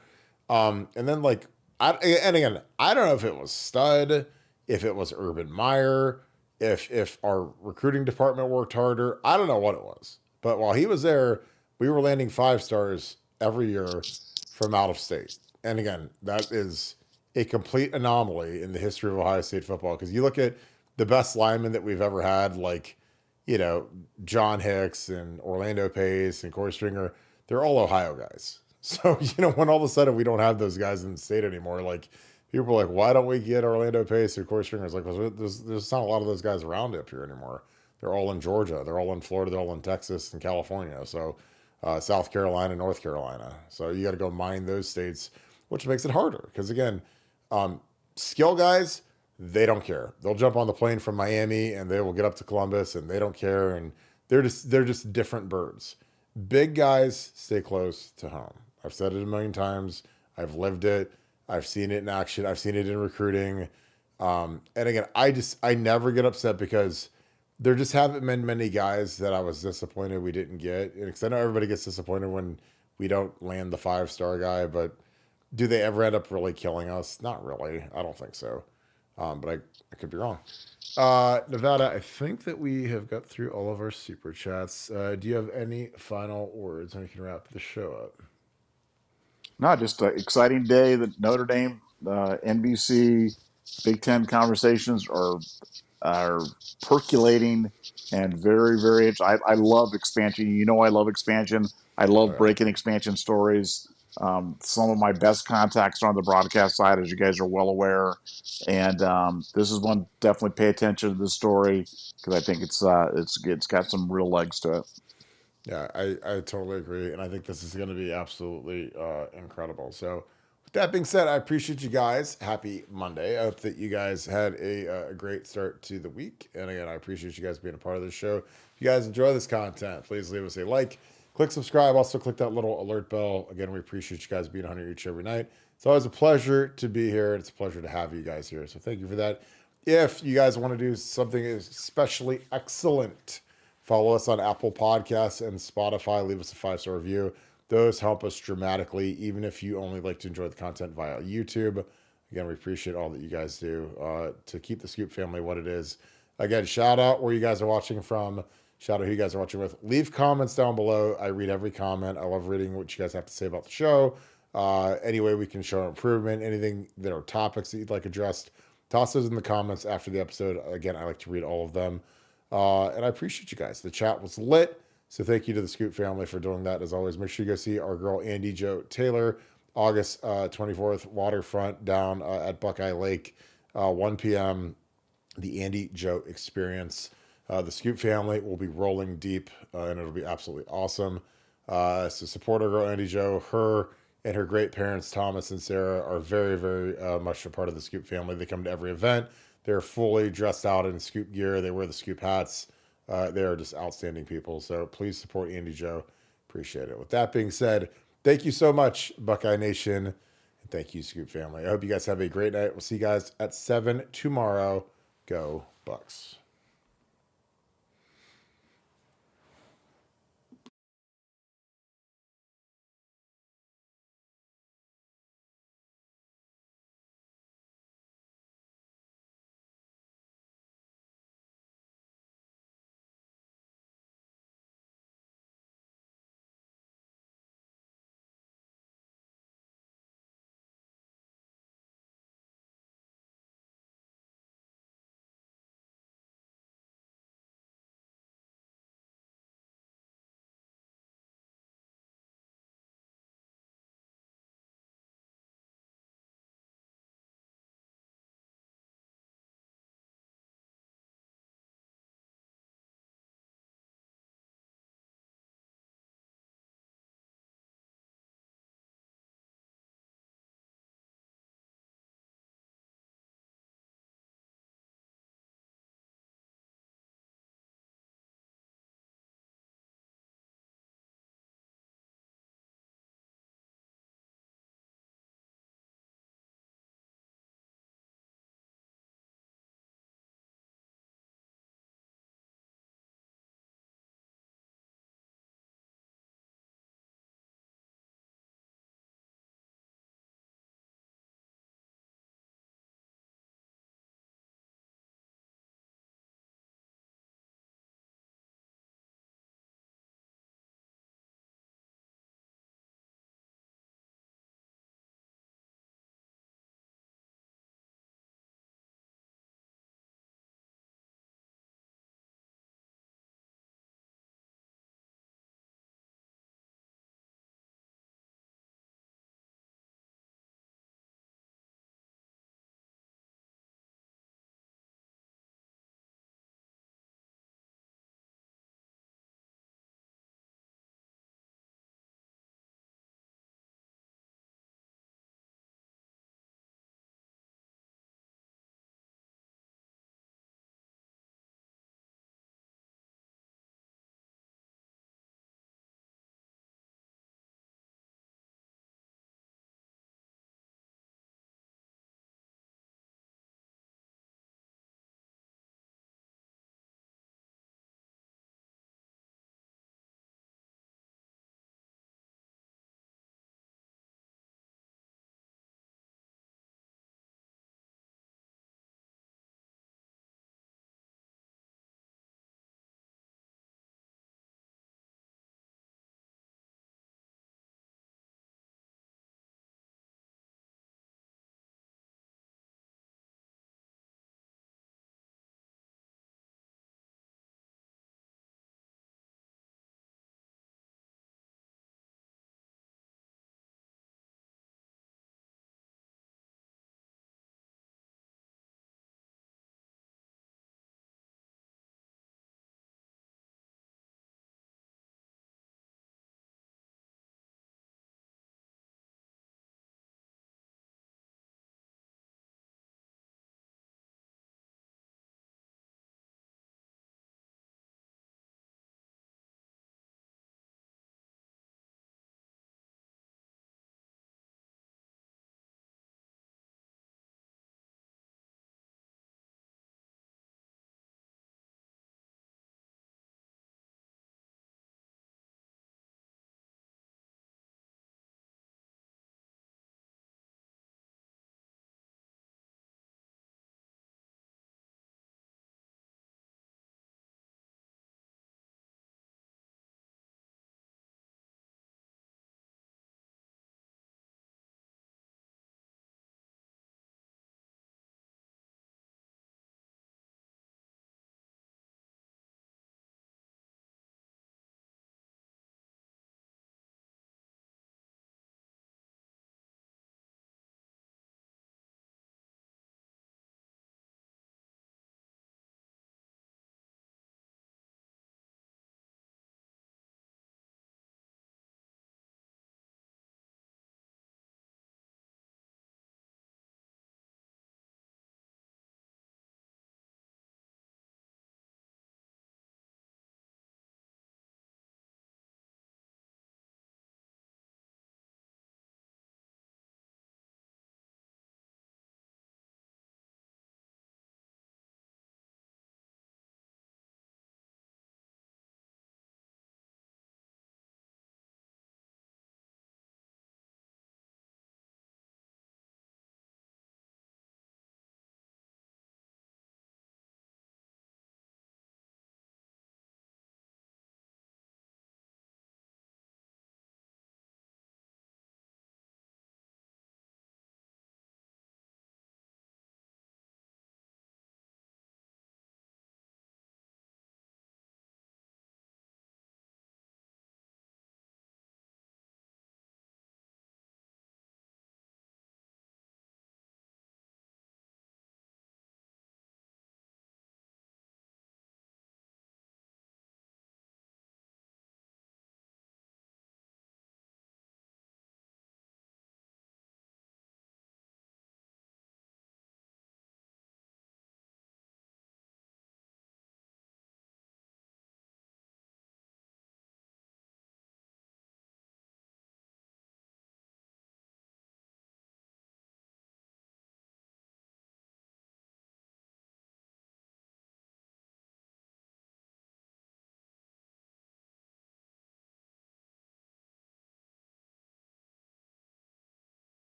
And then like, and again, I don't know if it was Stud, if it was Urban Meyer, if our recruiting department worked harder. I don't know what it was. But while he was there, we were landing 5 stars every year from out of state. And again, that is a complete anomaly in the history of Ohio State football. Because you look at the best linemen that we've ever had, like, John Hicks and Orlando Pace and Corey Stringer, they're all Ohio guys. So, when all of a sudden we don't have those guys in the state anymore, like people are like, why don't we get Orlando Pace or Corey Stringers? Like, well, there's not a lot of those guys around up here anymore. They're all in Georgia. They're all in Florida. They're all in Texas and California. So, South Carolina, North Carolina. So you got to go mine those states, which makes it harder. Because again, skill guys, they don't care. They'll jump on the plane from Miami and they will get up to Columbus and they don't care. And they're just different birds. Big guys stay close to home. I've said it a million times. I've lived it. I've seen it in action. I've seen it in recruiting. And again, I never get upset because there just haven't been many guys that I was disappointed we didn't get. Because I know everybody gets disappointed when we don't land the 5-star guy, but do they ever end up really killing us? Not really. I don't think so. But I could be wrong. Nevada, I think that we have got through all of our super chats. Do you have any final words, and we can wrap the show up? No, just an exciting day that Notre Dame, NBC, Big Ten conversations are percolating and very, very. I love expansion. I love expansion. I love breaking expansion stories. Some of my best contacts are on the broadcast side, as you guys are well aware. And this is one, definitely pay attention to this story because I think it's got some real legs to it. Yeah, I totally agree. And I think this is going to be absolutely incredible. So, with that being said, I appreciate you guys. Happy Monday. I hope that you guys had a great start to the week. And again, I appreciate you guys being a part of this show. If you guys enjoy this content, please leave us a like, click subscribe. Also, click that little alert bell. Again, we appreciate you guys being on here each every night. It's always a pleasure to be here. It's a pleasure to have you guys here. So, thank you for that. If you guys want to do something especially excellent, follow us on Apple Podcasts and Spotify. Leave us a 5-star review. Those help us dramatically, even if you only like to enjoy the content via YouTube. Again, we appreciate all that you guys do to keep the Scoop family what it is. Again, shout out where you guys are watching from. Shout out who you guys are watching with. Leave comments down below. I read every comment. I love reading what you guys have to say about the show. Any way we can show improvement, anything that are topics that you'd like addressed, toss those in the comments after the episode. Again, I like to read all of them. And I appreciate you guys. The chat was lit. So thank you to the Scoop family for doing that. As always, make sure you go see our girl, Andy Jo Taylor, August 24th, waterfront down at Buckeye Lake, 1 p.m., the Andy Jo experience. The Scoop family will be rolling deep, and it'll be absolutely awesome. So support our girl, Andy Jo. Her and her great parents, Thomas and Sarah, are very, very much a part of the Scoop family. They come to every event. They're fully dressed out in Scoop gear. They wear the Scoop hats. They are just outstanding people. So please support Andy Jo. Appreciate it. With that being said, thank you so much, Buckeye Nation. And thank you, Scoop family. I hope you guys have a great night. We'll see you guys at 7 tomorrow. Go Bucks.